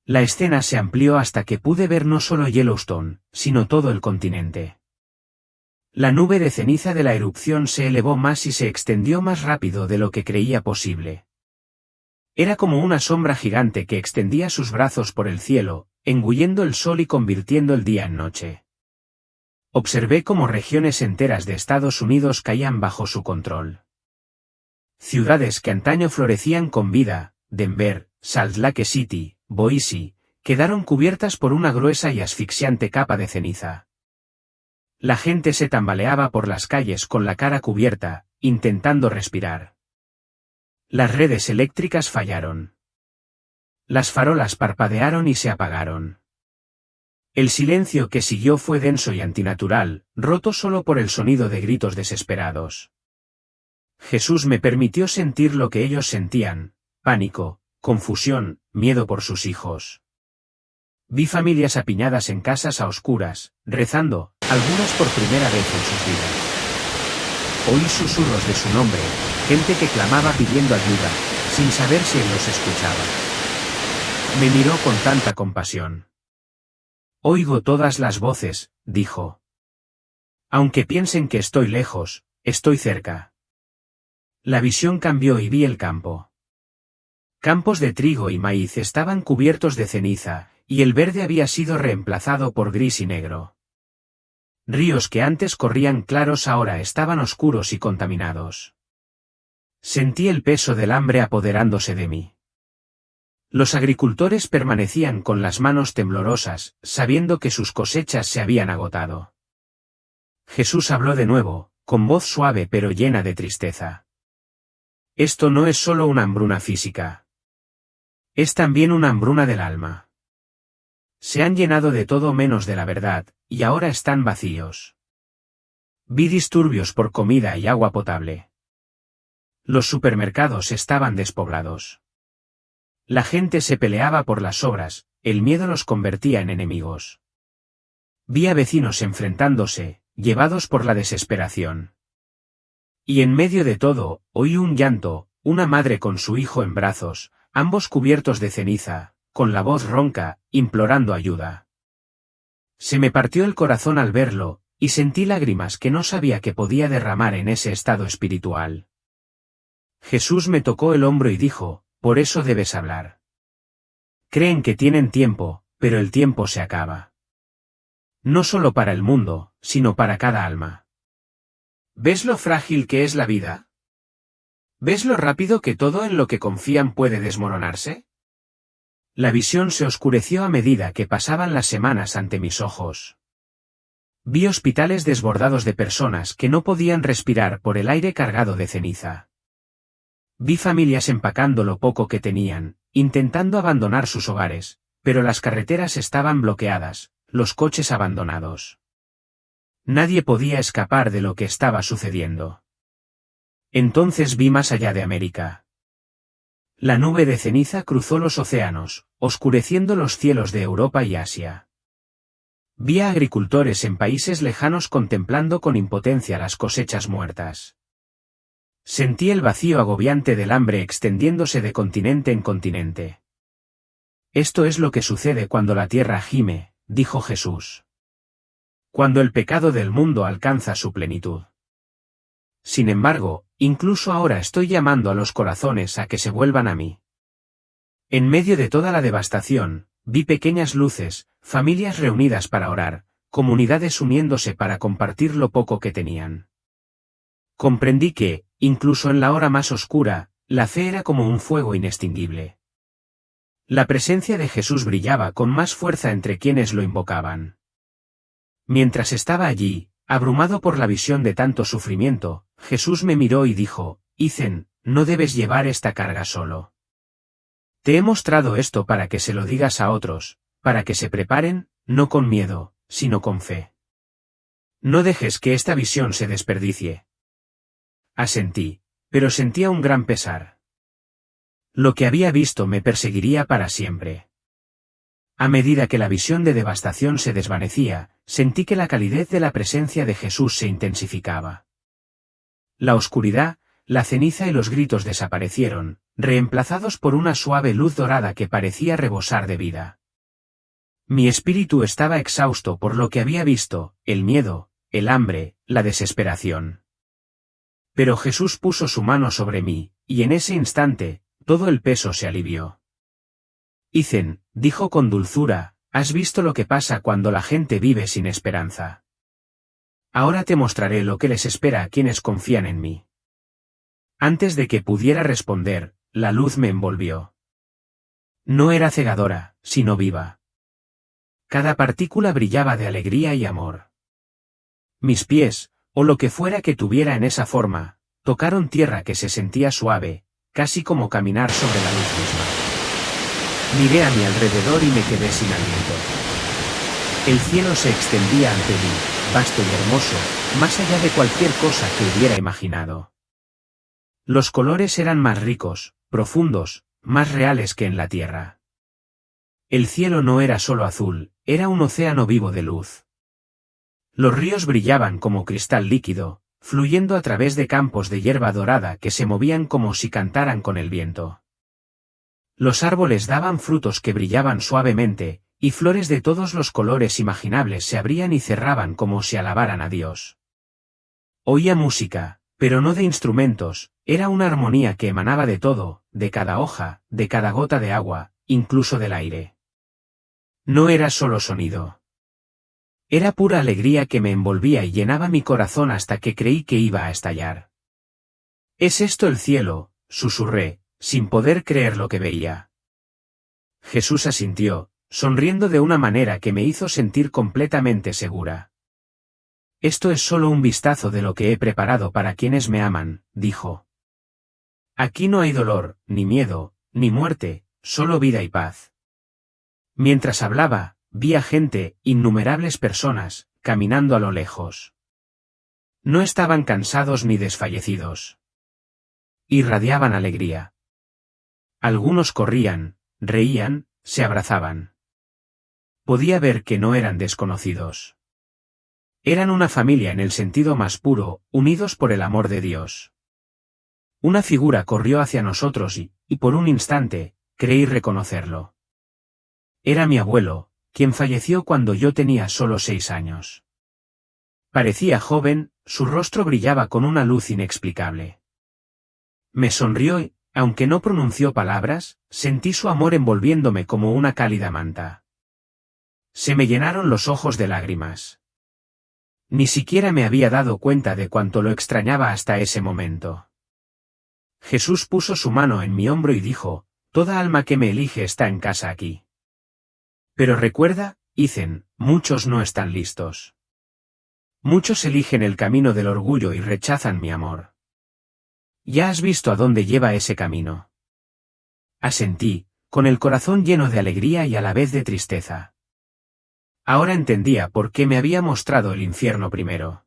La escena se amplió hasta que pude ver no solo Yellowstone, sino todo el continente. La nube de ceniza de la erupción se elevó más y se extendió más rápido de lo que creía posible. Era como una sombra gigante que extendía sus brazos por el cielo, engullendo el sol y convirtiendo el día en noche. Observé cómo regiones enteras de Estados Unidos caían bajo su control. Ciudades que antaño florecían con vida, Denver, Salt Lake City, Boise, quedaron cubiertas por una gruesa y asfixiante capa de ceniza. La gente se tambaleaba por las calles con la cara cubierta, intentando respirar. Las redes eléctricas fallaron. Las farolas parpadearon y se apagaron. El silencio que siguió fue denso y antinatural, roto solo por el sonido de gritos desesperados. Jesús me permitió sentir lo que ellos sentían: pánico, confusión, miedo por sus hijos. Vi familias apiñadas en casas a oscuras, rezando, algunas por primera vez en sus vidas. Oí susurros de su nombre, gente que clamaba pidiendo ayuda, sin saber si él los escuchaba. Me miró con tanta compasión. Oigo todas las voces, dijo. Aunque piensen que estoy lejos, estoy cerca. La visión cambió y vi el campo. Campos de trigo y maíz estaban cubiertos de ceniza, y el verde había sido reemplazado por gris y negro. Ríos que antes corrían claros ahora estaban oscuros y contaminados. Sentí el peso del hambre apoderándose de mí. Los agricultores permanecían con las manos temblorosas, sabiendo que sus cosechas se habían agotado. Jesús habló de nuevo, con voz suave pero llena de tristeza. Esto no es solo una hambruna física. Es también una hambruna del alma. Se han llenado de todo menos de la verdad, y ahora están vacíos. Vi disturbios por comida y agua potable. Los supermercados estaban despoblados. La gente se peleaba por las sobras, el miedo los convertía en enemigos. Vi a vecinos enfrentándose, llevados por la desesperación. Y en medio de todo, oí un llanto, una madre con su hijo en brazos, ambos cubiertos de ceniza, con la voz ronca, implorando ayuda. Se me partió el corazón al verlo, y sentí lágrimas que no sabía que podía derramar en ese estado espiritual. Jesús me tocó el hombro y dijo: por eso debes hablar. Creen que tienen tiempo, pero el tiempo se acaba. No solo para el mundo, sino para cada alma. ¿Ves lo frágil que es la vida? ¿Ves lo rápido que todo en lo que confían puede desmoronarse? La visión se oscureció a medida que pasaban las semanas ante mis ojos. Vi hospitales desbordados de personas que no podían respirar por el aire cargado de ceniza. Vi familias empacando lo poco que tenían, intentando abandonar sus hogares, pero las carreteras estaban bloqueadas, los coches abandonados. Nadie podía escapar de lo que estaba sucediendo. Entonces vi más allá de América. La nube de ceniza cruzó los océanos, oscureciendo los cielos de Europa y Asia. Vi a agricultores en países lejanos contemplando con impotencia las cosechas muertas. Sentí el vacío agobiante del hambre extendiéndose de continente en continente. Esto es lo que sucede cuando la tierra gime, dijo Jesús. Cuando el pecado del mundo alcanza su plenitud. Sin embargo, incluso ahora estoy llamando a los corazones a que se vuelvan a mí. En medio de toda la devastación, vi pequeñas luces, familias reunidas para orar, comunidades uniéndose para compartir lo poco que tenían. Comprendí que, incluso en la hora más oscura, la fe era como un fuego inextinguible. La presencia de Jesús brillaba con más fuerza entre quienes lo invocaban. Mientras estaba allí, abrumado por la visión de tanto sufrimiento, Jesús me miró y dijo, Ethan, no debes llevar esta carga solo. Te he mostrado esto para que se lo digas a otros, para que se preparen, no con miedo, sino con fe. No dejes que esta visión se desperdicie. Asentí, pero sentía un gran pesar. Lo que había visto me perseguiría para siempre. A medida que la visión de devastación se desvanecía, sentí que la calidez de la presencia de Jesús se intensificaba. La oscuridad, la ceniza y los gritos desaparecieron, reemplazados por una suave luz dorada que parecía rebosar de vida. Mi espíritu estaba exhausto por lo que había visto, el miedo, el hambre, la desesperación. Pero Jesús puso su mano sobre mí, y en ese instante, todo el peso se alivió. Ethan, dijo con dulzura, has visto lo que pasa cuando la gente vive sin esperanza. Ahora te mostraré lo que les espera a quienes confían en mí. Antes de que pudiera responder, la luz me envolvió. No era cegadora, sino viva. Cada partícula brillaba de alegría y amor. Mis pies, o lo que fuera que tuviera en esa forma, tocaron tierra que se sentía suave, casi como caminar sobre la luz misma. Miré a mi alrededor y me quedé sin aliento. El cielo se extendía ante mí, vasto y hermoso, más allá de cualquier cosa que hubiera imaginado. Los colores eran más ricos, profundos, más reales que en la tierra. El cielo no era solo azul, era un océano vivo de luz. Los ríos brillaban como cristal líquido, fluyendo a través de campos de hierba dorada que se movían como si cantaran con el viento. Los árboles daban frutos que brillaban suavemente, y flores de todos los colores imaginables se abrían y cerraban como si alabaran a Dios. Oía música, pero no de instrumentos, era una armonía que emanaba de todo, de cada hoja, de cada gota de agua, incluso del aire. No era solo sonido. Era pura alegría que me envolvía y llenaba mi corazón hasta que creí que iba a estallar. ¿Es esto el cielo?, susurré, sin poder creer lo que veía. Jesús asintió, sonriendo de una manera que me hizo sentir completamente segura. Esto es solo un vistazo de lo que he preparado para quienes me aman, dijo. Aquí no hay dolor, ni miedo, ni muerte, solo vida y paz. Mientras hablaba, vi a gente, innumerables personas, caminando a lo lejos. No estaban cansados ni desfallecidos. Irradiaban alegría. Algunos corrían, reían, se abrazaban. Podía ver que no eran desconocidos. Eran una familia en el sentido más puro, unidos por el amor de Dios. Una figura corrió hacia nosotros y por un instante, creí reconocerlo. Era mi abuelo, quien falleció cuando yo tenía solo 6 años. Parecía joven, su rostro brillaba con una luz inexplicable. Me sonrió y, aunque no pronunció palabras, sentí su amor envolviéndome como una cálida manta. Se me llenaron los ojos de lágrimas. Ni siquiera me había dado cuenta de cuánto lo extrañaba hasta ese momento. Jesús puso su mano en mi hombro y dijo, toda alma que me elige está en casa aquí. Pero recuerda, Ethan, muchos no están listos. Muchos eligen el camino del orgullo y rechazan mi amor. Ya has visto a dónde lleva ese camino. Asentí, con el corazón lleno de alegría y a la vez de tristeza. Ahora entendía por qué me había mostrado el infierno primero.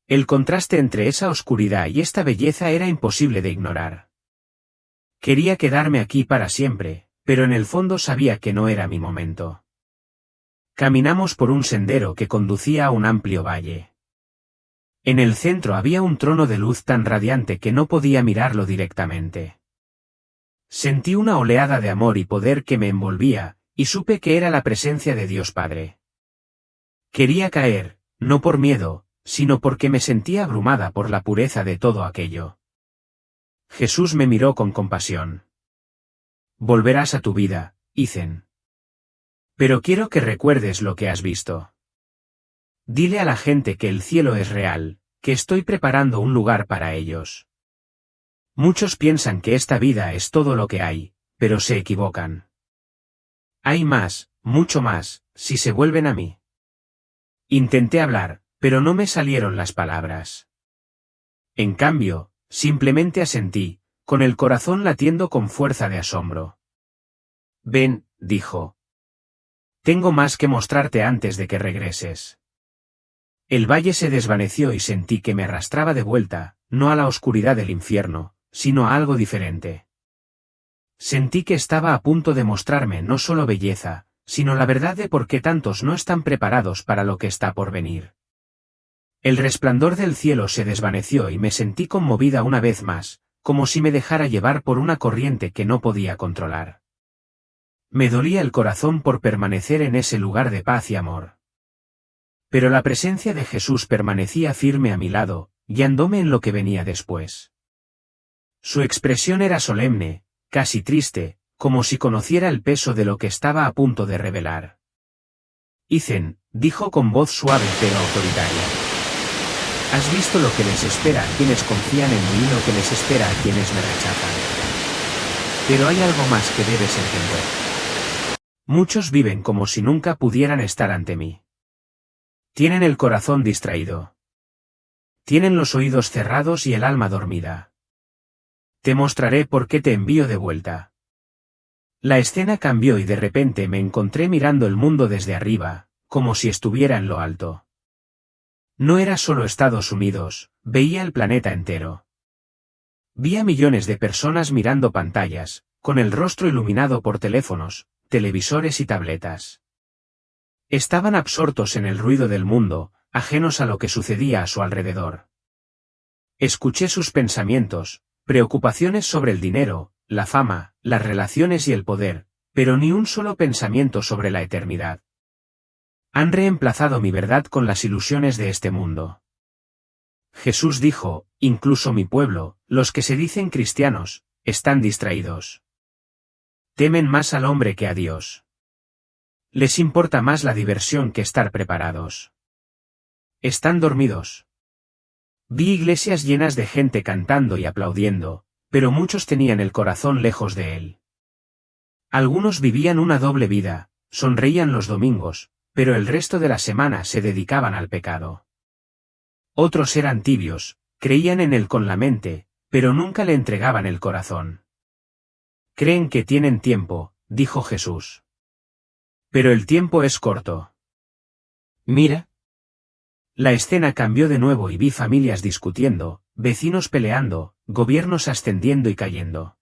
El contraste entre esa oscuridad y esta belleza era imposible de ignorar. Quería quedarme aquí para siempre, pero en el fondo sabía que no era mi momento. Caminamos por un sendero que conducía a un amplio valle. En el centro había un trono de luz tan radiante que no podía mirarlo directamente. Sentí una oleada de amor y poder que me envolvía, y supe que era la presencia de Dios Padre. Quería caer, no por miedo, sino porque me sentía abrumada por la pureza de todo aquello. Jesús me miró con compasión. Volverás a tu vida, Ethan. Pero quiero que recuerdes lo que has visto. Dile a la gente que el cielo es real, que estoy preparando un lugar para ellos. Muchos piensan que esta vida es todo lo que hay, pero se equivocan. Hay más, mucho más, si se vuelven a mí. Intenté hablar, pero no me salieron las palabras. En cambio, simplemente asentí, con el corazón latiendo con fuerza de asombro. Ven, dijo. Tengo más que mostrarte antes de que regreses. El valle se desvaneció y sentí que me arrastraba de vuelta, no a la oscuridad del infierno, sino a algo diferente. Sentí que estaba a punto de mostrarme no solo belleza, sino la verdad de por qué tantos no están preparados para lo que está por venir. El resplandor del cielo se desvaneció y me sentí conmovida una vez más, como si me dejara llevar por una corriente que no podía controlar. Me dolía el corazón por permanecer en ese lugar de paz y amor. Pero la presencia de Jesús permanecía firme a mi lado, guiándome en lo que venía después. Su expresión era solemne, casi triste, como si conociera el peso de lo que estaba a punto de revelar. Ethan, dijo con voz suave pero autoritaria. ¿Has visto lo que les espera a quienes confían en mí y lo que les espera a quienes me rechazan? Pero hay algo más que debes entender. Muchos viven como si nunca pudieran estar ante mí. Tienen el corazón distraído. Tienen los oídos cerrados y el alma dormida. Te mostraré por qué te envío de vuelta. La escena cambió y de repente me encontré mirando el mundo desde arriba, como si estuviera en lo alto. No era solo Estados Unidos, veía el planeta entero. Vi a millones de personas mirando pantallas, con el rostro iluminado por teléfonos, televisores y tabletas. Estaban absortos en el ruido del mundo, ajenos a lo que sucedía a su alrededor. Escuché sus pensamientos, preocupaciones sobre el dinero, la fama, las relaciones y el poder, pero ni un solo pensamiento sobre la eternidad. Han reemplazado mi verdad con las ilusiones de este mundo. Jesús dijo, incluso mi pueblo, los que se dicen cristianos, están distraídos. Temen más al hombre que a Dios. Les importa más la diversión que estar preparados. Están dormidos. Vi iglesias llenas de gente cantando y aplaudiendo, pero muchos tenían el corazón lejos de él. Algunos vivían una doble vida, sonreían los domingos, pero el resto de la semana se dedicaban al pecado. Otros eran tibios, creían en él con la mente, pero nunca le entregaban el corazón. Creen que tienen tiempo, dijo Jesús. Pero el tiempo es corto. Mira. La escena cambió de nuevo y vi familias discutiendo, vecinos peleando, gobiernos ascendiendo y cayendo.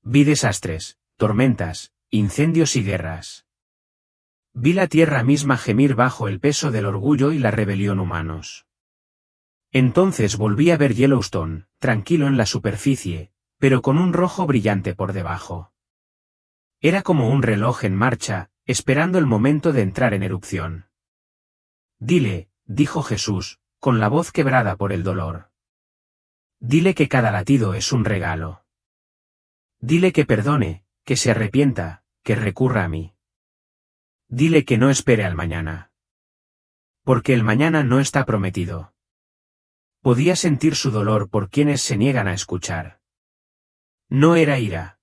Vi desastres, tormentas, incendios y guerras. Vi la tierra misma gemir bajo el peso del orgullo y la rebelión humanos. Entonces volví a ver Yellowstone, tranquilo en la superficie, pero con un rojo brillante por debajo. Era como un reloj en marcha, esperando el momento de entrar en erupción. Dile, dijo Jesús, con la voz quebrada por el dolor. Dile que cada latido es un regalo. Dile que perdone, que se arrepienta, que recurra a mí. Dile que no espere al mañana. Porque el mañana no está prometido. Podía sentir su dolor por quienes se niegan a escuchar. No era ira.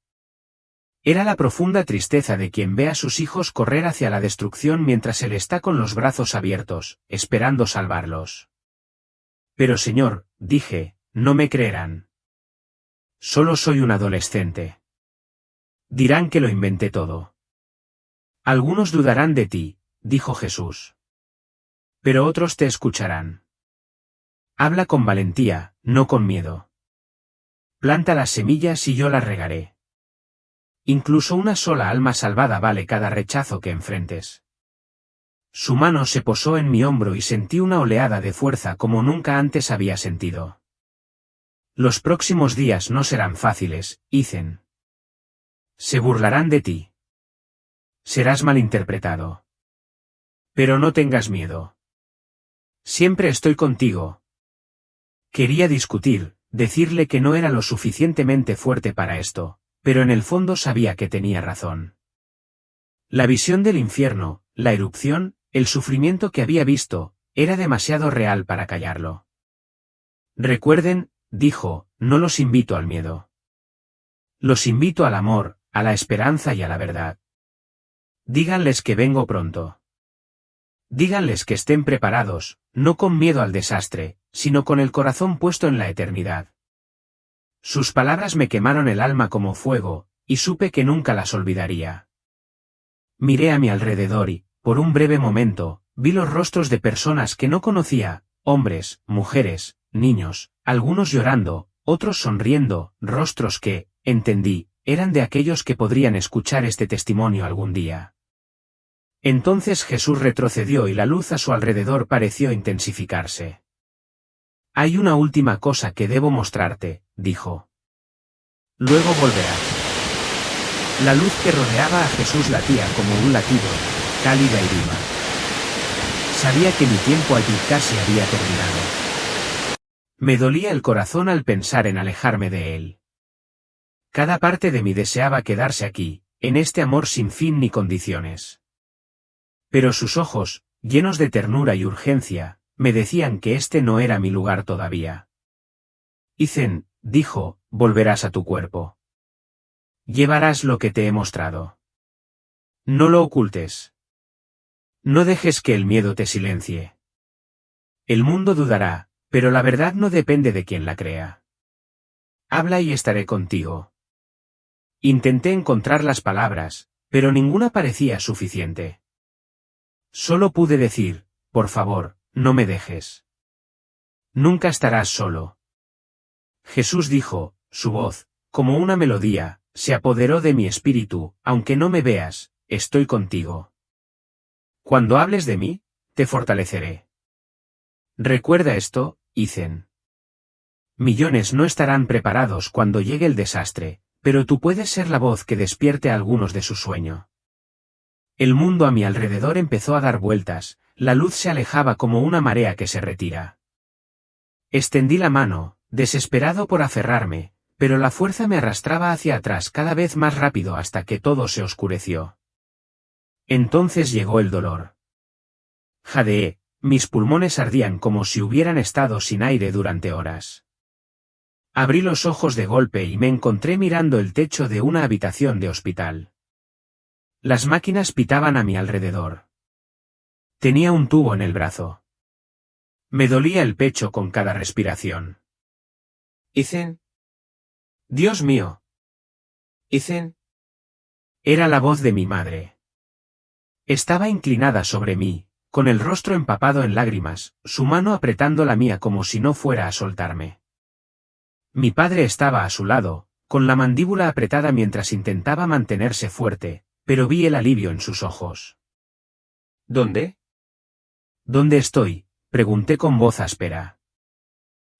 Era la profunda tristeza de quien ve a sus hijos correr hacia la destrucción mientras él está con los brazos abiertos, esperando salvarlos. Pero Señor, dije, no me creerán. Solo soy un adolescente. Dirán que lo inventé todo. Algunos dudarán de ti, dijo Jesús. Pero otros te escucharán. Habla con valentía, no con miedo. Planta las semillas y yo las regaré. Incluso una sola alma salvada vale cada rechazo que enfrentes. Su mano se posó en mi hombro y sentí una oleada de fuerza como nunca antes había sentido. Los próximos días no serán fáciles, Ethan. Se burlarán de ti. Serás malinterpretado. Pero no tengas miedo. Siempre estoy contigo. Quería discutir, decirle que no era lo suficientemente fuerte para esto, pero en el fondo sabía que tenía razón. La visión del infierno, la erupción, el sufrimiento que había visto, era demasiado real para callarlo. Recuerden, dijo, no los invito al miedo. Los invito al amor, a la esperanza y a la verdad. Díganles que vengo pronto. Díganles que estén preparados, no con miedo al desastre, sino con el corazón puesto en la eternidad. Sus palabras me quemaron el alma como fuego, y supe que nunca las olvidaría. Miré a mi alrededor y, por un breve momento, vi los rostros de personas que no conocía, hombres, mujeres, niños, algunos llorando, otros sonriendo, rostros que, entendí, eran de aquellos que podrían escuchar este testimonio algún día. Entonces Jesús retrocedió y la luz a su alrededor pareció intensificarse. Hay una última cosa que debo mostrarte, dijo. Luego volverás. La luz que rodeaba a Jesús latía como un latido, cálida y viva. Sabía que mi tiempo allí casi había terminado. Me dolía el corazón al pensar en alejarme de él. Cada parte de mí deseaba quedarse aquí, en este amor sin fin ni condiciones. Pero sus ojos, llenos de ternura y urgencia, me decían que este no era mi lugar todavía. Ethan, dijo, volverás a tu cuerpo. Llevarás lo que te he mostrado. No lo ocultes. No dejes que el miedo te silencie. El mundo dudará, pero la verdad no depende de quien la crea. Habla y estaré contigo. Intenté encontrar las palabras, pero ninguna parecía suficiente. Solo pude decir, por favor, no me dejes. Nunca estarás solo. Jesús dijo, su voz, como una melodía, se apoderó de mi espíritu, aunque no me veas, estoy contigo. Cuando hables de mí, te fortaleceré. Recuerda esto, Ethan. Millones no estarán preparados cuando llegue el desastre, pero tú puedes ser la voz que despierte a algunos de su sueño. El mundo a mi alrededor empezó a dar vueltas, la luz se alejaba como una marea que se retira. Extendí la mano, desesperado por aferrarme, pero la fuerza me arrastraba hacia atrás cada vez más rápido hasta que todo se oscureció. Entonces llegó el dolor. Jadeé, mis pulmones ardían como si hubieran estado sin aire durante horas. Abrí los ojos de golpe y me encontré mirando el techo de una habitación de hospital. Las máquinas pitaban a mi alrededor. Tenía un tubo en el brazo. Me dolía el pecho con cada respiración. Ethan. Dios mío. Ethan. Era la voz de mi madre. Estaba inclinada sobre mí, con el rostro empapado en lágrimas, su mano apretando la mía como si no fuera a soltarme. Mi padre estaba a su lado, con la mandíbula apretada mientras intentaba mantenerse fuerte, pero vi el alivio en sus ojos. ¿Dónde? ¿Dónde estoy?, pregunté con voz áspera.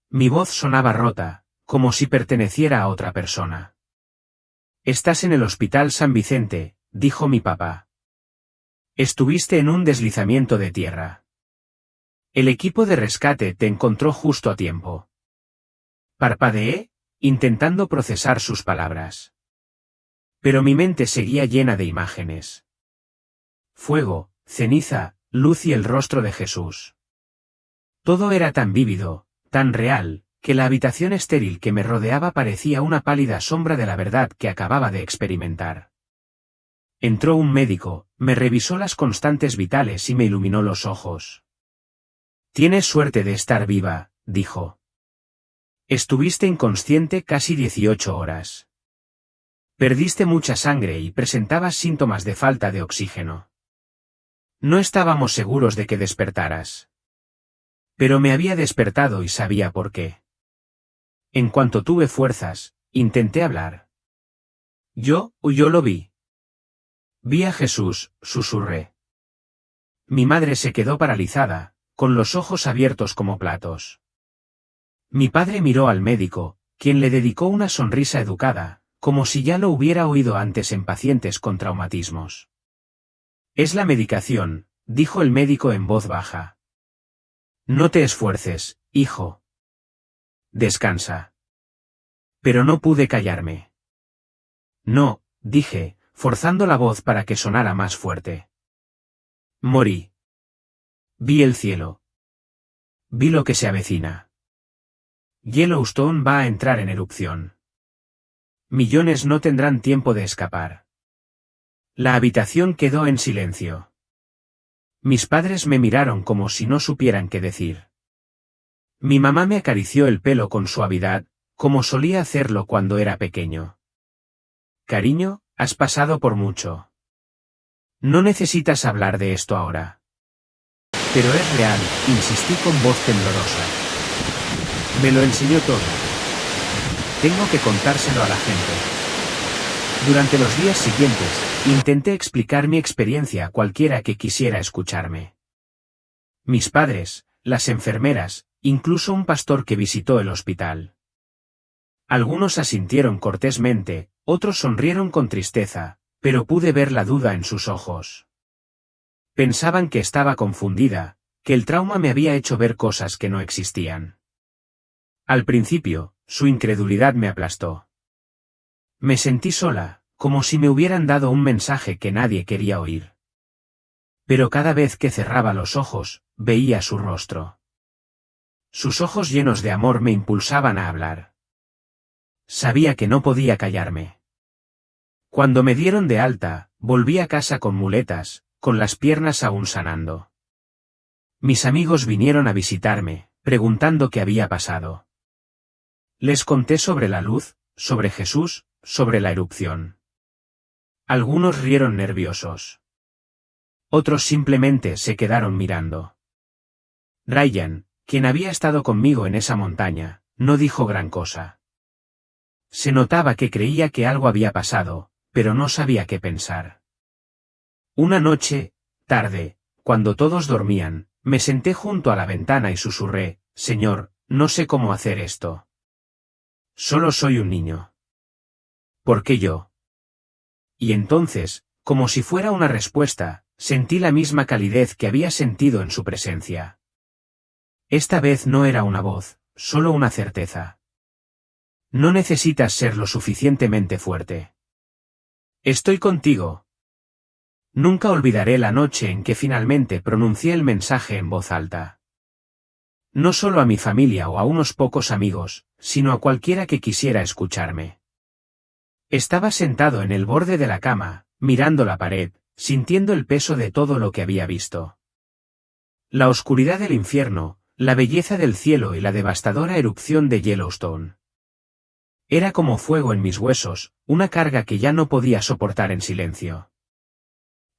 Mi voz sonaba rota, como si perteneciera a otra persona. Estás en el Hospital San Vicente, dijo mi papá. Estuviste en un deslizamiento de tierra. El equipo de rescate te encontró justo a tiempo. Parpadeé, intentando procesar sus palabras. Pero mi mente seguía llena de imágenes. Fuego, ceniza, luz y el rostro de Jesús. Todo era tan vívido, tan real, que la habitación estéril que me rodeaba parecía una pálida sombra de la verdad que acababa de experimentar. Entró un médico, me revisó las constantes vitales y me iluminó los ojos. Tienes suerte de estar viva, dijo. Estuviste inconsciente casi 18 horas. Perdiste mucha sangre y presentabas síntomas de falta de oxígeno. No estábamos seguros de que despertaras. Pero me había despertado y sabía por qué. En cuanto tuve fuerzas, intenté hablar. Yo lo vi. Vi a Jesús, susurré. Mi madre se quedó paralizada, con los ojos abiertos como platos. Mi padre miró al médico, quien le dedicó una sonrisa educada, como si ya lo hubiera oído antes en pacientes con traumatismos. Es la medicación, dijo el médico en voz baja. No te esfuerces, hijo. Descansa. Pero no pude callarme. No, dije, forzando la voz para que sonara más fuerte. Morí. Vi el cielo. Vi lo que se avecina. Yellowstone va a entrar en erupción. Millones no tendrán tiempo de escapar. La habitación quedó en silencio. Mis padres me miraron como si no supieran qué decir. Mi mamá me acarició el pelo con suavidad, como solía hacerlo cuando era pequeño. Cariño, has pasado por mucho. No necesitas hablar de esto ahora. Pero es real, insistí con voz temblorosa. Me lo enseñó todo. Tengo que contárselo a la gente. Durante los días siguientes, intenté explicar mi experiencia a cualquiera que quisiera escucharme. Mis padres, las enfermeras, incluso un pastor que visitó el hospital. Algunos asintieron cortésmente, otros sonrieron con tristeza, pero pude ver la duda en sus ojos. Pensaban que estaba confundida, que el trauma me había hecho ver cosas que no existían. Al principio, su incredulidad me aplastó. Me sentí sola, como si me hubieran dado un mensaje que nadie quería oír. Pero cada vez que cerraba los ojos, veía su rostro. Sus ojos llenos de amor me impulsaban a hablar. Sabía que no podía callarme. Cuando me dieron de alta, volví a casa con muletas, con las piernas aún sanando. Mis amigos vinieron a visitarme, preguntando qué había pasado. Les conté sobre la luz, sobre Jesús, sobre la erupción. Algunos rieron nerviosos. Otros simplemente se quedaron mirando. Ryan, quien había estado conmigo en esa montaña, no dijo gran cosa. Se notaba que creía que algo había pasado, pero no sabía qué pensar. Una noche, tarde, cuando todos dormían, me senté junto a la ventana y susurré, Señor, no sé cómo hacer esto. Solo soy un niño. ¿Por qué yo? Y entonces, como si fuera una respuesta, sentí la misma calidez que había sentido en su presencia. Esta vez no era una voz, solo una certeza. No necesitas ser lo suficientemente fuerte. Estoy contigo. Nunca olvidaré la noche en que finalmente pronuncié el mensaje en voz alta. No solo a mi familia o a unos pocos amigos, sino a cualquiera que quisiera escucharme. Estaba sentado en el borde de la cama, mirando la pared, sintiendo el peso de todo lo que había visto. La oscuridad del infierno, la belleza del cielo y la devastadora erupción de Yellowstone. Era como fuego en mis huesos, una carga que ya no podía soportar en silencio.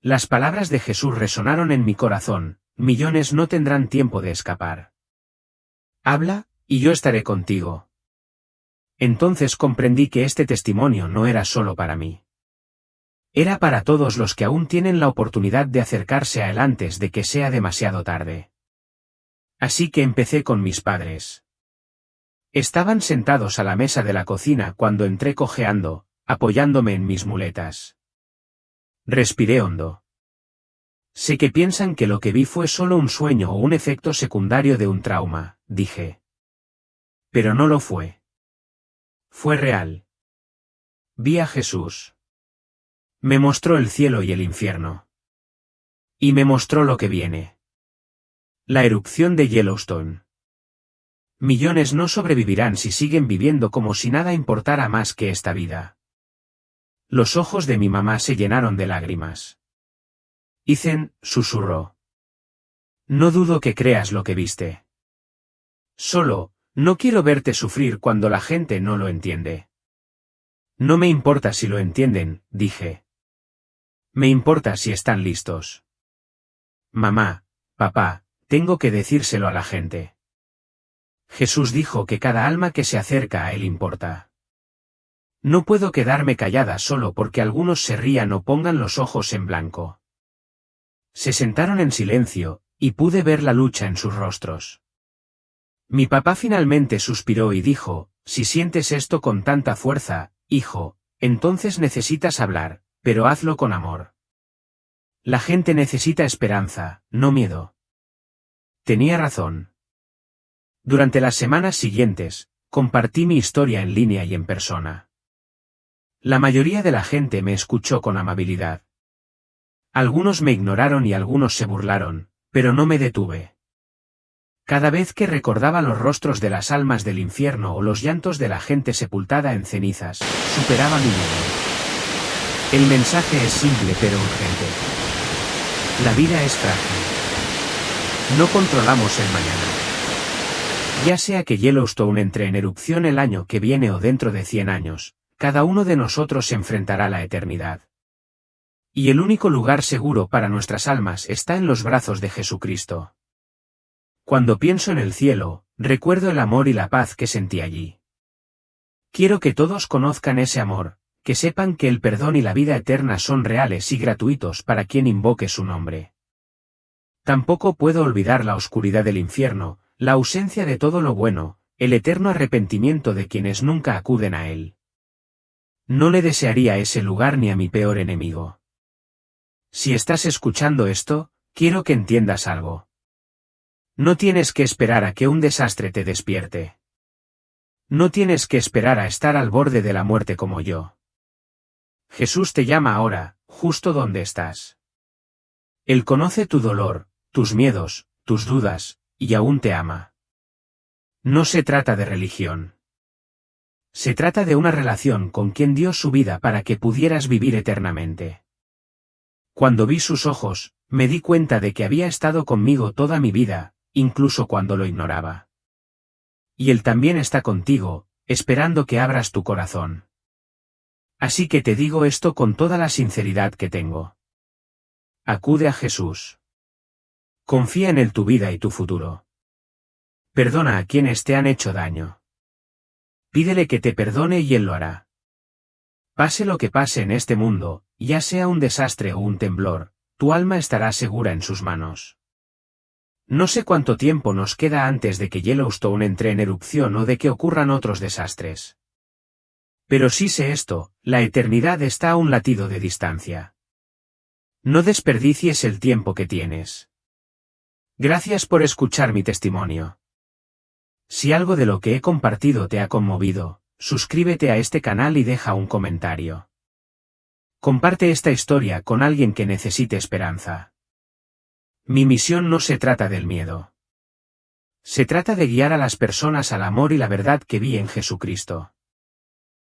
Las palabras de Jesús resonaron en mi corazón, millones no tendrán tiempo de escapar. Habla, y yo estaré contigo. Entonces comprendí que este testimonio no era solo para mí. Era para todos los que aún tienen la oportunidad de acercarse a él antes de que sea demasiado tarde. Así que empecé con mis padres. Estaban sentados a la mesa de la cocina cuando entré cojeando, apoyándome en mis muletas. Respiré hondo. Sé que piensan que lo que vi fue solo un sueño o un efecto secundario de un trauma, dije. Pero no lo fue. Fue real. Vi a Jesús. Me mostró el cielo y el infierno. Y me mostró lo que viene. La erupción de Yellowstone. Millones no sobrevivirán si siguen viviendo como si nada importara más que esta vida. Los ojos de mi mamá se llenaron de lágrimas. Ethan, susurró. No dudo que creas lo que viste. Solo, no quiero verte sufrir cuando la gente no lo entiende. No me importa si lo entienden, dije. Me importa si están listos. Mamá, papá, tengo que decírselo a la gente. Jesús dijo que cada alma que se acerca a él importa. No puedo quedarme callada solo porque algunos se rían o pongan los ojos en blanco. Se sentaron en silencio, y pude ver la lucha en sus rostros. Mi papá finalmente suspiró y dijo, si sientes esto con tanta fuerza, hijo, entonces necesitas hablar, pero hazlo con amor. La gente necesita esperanza, no miedo. Tenía razón. Durante las semanas siguientes, compartí mi historia en línea y en persona. La mayoría de la gente me escuchó con amabilidad. Algunos me ignoraron y algunos se burlaron, pero no me detuve. Cada vez que recordaba los rostros de las almas del infierno o los llantos de la gente sepultada en cenizas, superaba mi miedo. El mensaje es simple pero urgente. La vida es frágil. No controlamos el mañana. Ya sea que Yellowstone entre en erupción el año que viene o dentro de 100 años, cada uno de nosotros se enfrentará a la eternidad. Y el único lugar seguro para nuestras almas está en los brazos de Jesucristo. Cuando pienso en el cielo, recuerdo el amor y la paz que sentí allí. Quiero que todos conozcan ese amor, que sepan que el perdón y la vida eterna son reales y gratuitos para quien invoque su nombre. Tampoco puedo olvidar la oscuridad del infierno, la ausencia de todo lo bueno, el eterno arrepentimiento de quienes nunca acuden a él. No le desearía ese lugar ni a mi peor enemigo. Si estás escuchando esto, quiero que entiendas algo. No tienes que esperar a que un desastre te despierte. No tienes que esperar a estar al borde de la muerte como yo. Jesús te llama ahora, justo donde estás. Él conoce tu dolor, tus miedos, tus dudas, y aún te ama. No se trata de religión. Se trata de una relación con quien dio su vida para que pudieras vivir eternamente. Cuando vi sus ojos, me di cuenta de que había estado conmigo toda mi vida, incluso cuando lo ignoraba. Y Él también está contigo, esperando que abras tu corazón. Así que te digo esto con toda la sinceridad que tengo. Acude a Jesús. Confía en Él tu vida y tu futuro. Perdona a quienes te han hecho daño. Pídele que te perdone y Él lo hará. Pase lo que pase en este mundo, ya sea un desastre o un temblor, tu alma estará segura en sus manos. No sé cuánto tiempo nos queda antes de que Yellowstone entre en erupción o de que ocurran otros desastres. Pero sí sé esto, la eternidad está a un latido de distancia. No desperdicies el tiempo que tienes. Gracias por escuchar mi testimonio. Si algo de lo que he compartido te ha conmovido, suscríbete a este canal y deja un comentario. Comparte esta historia con alguien que necesite esperanza. Mi misión no se trata del miedo. Se trata de guiar a las personas al amor y la verdad que vi en Jesucristo.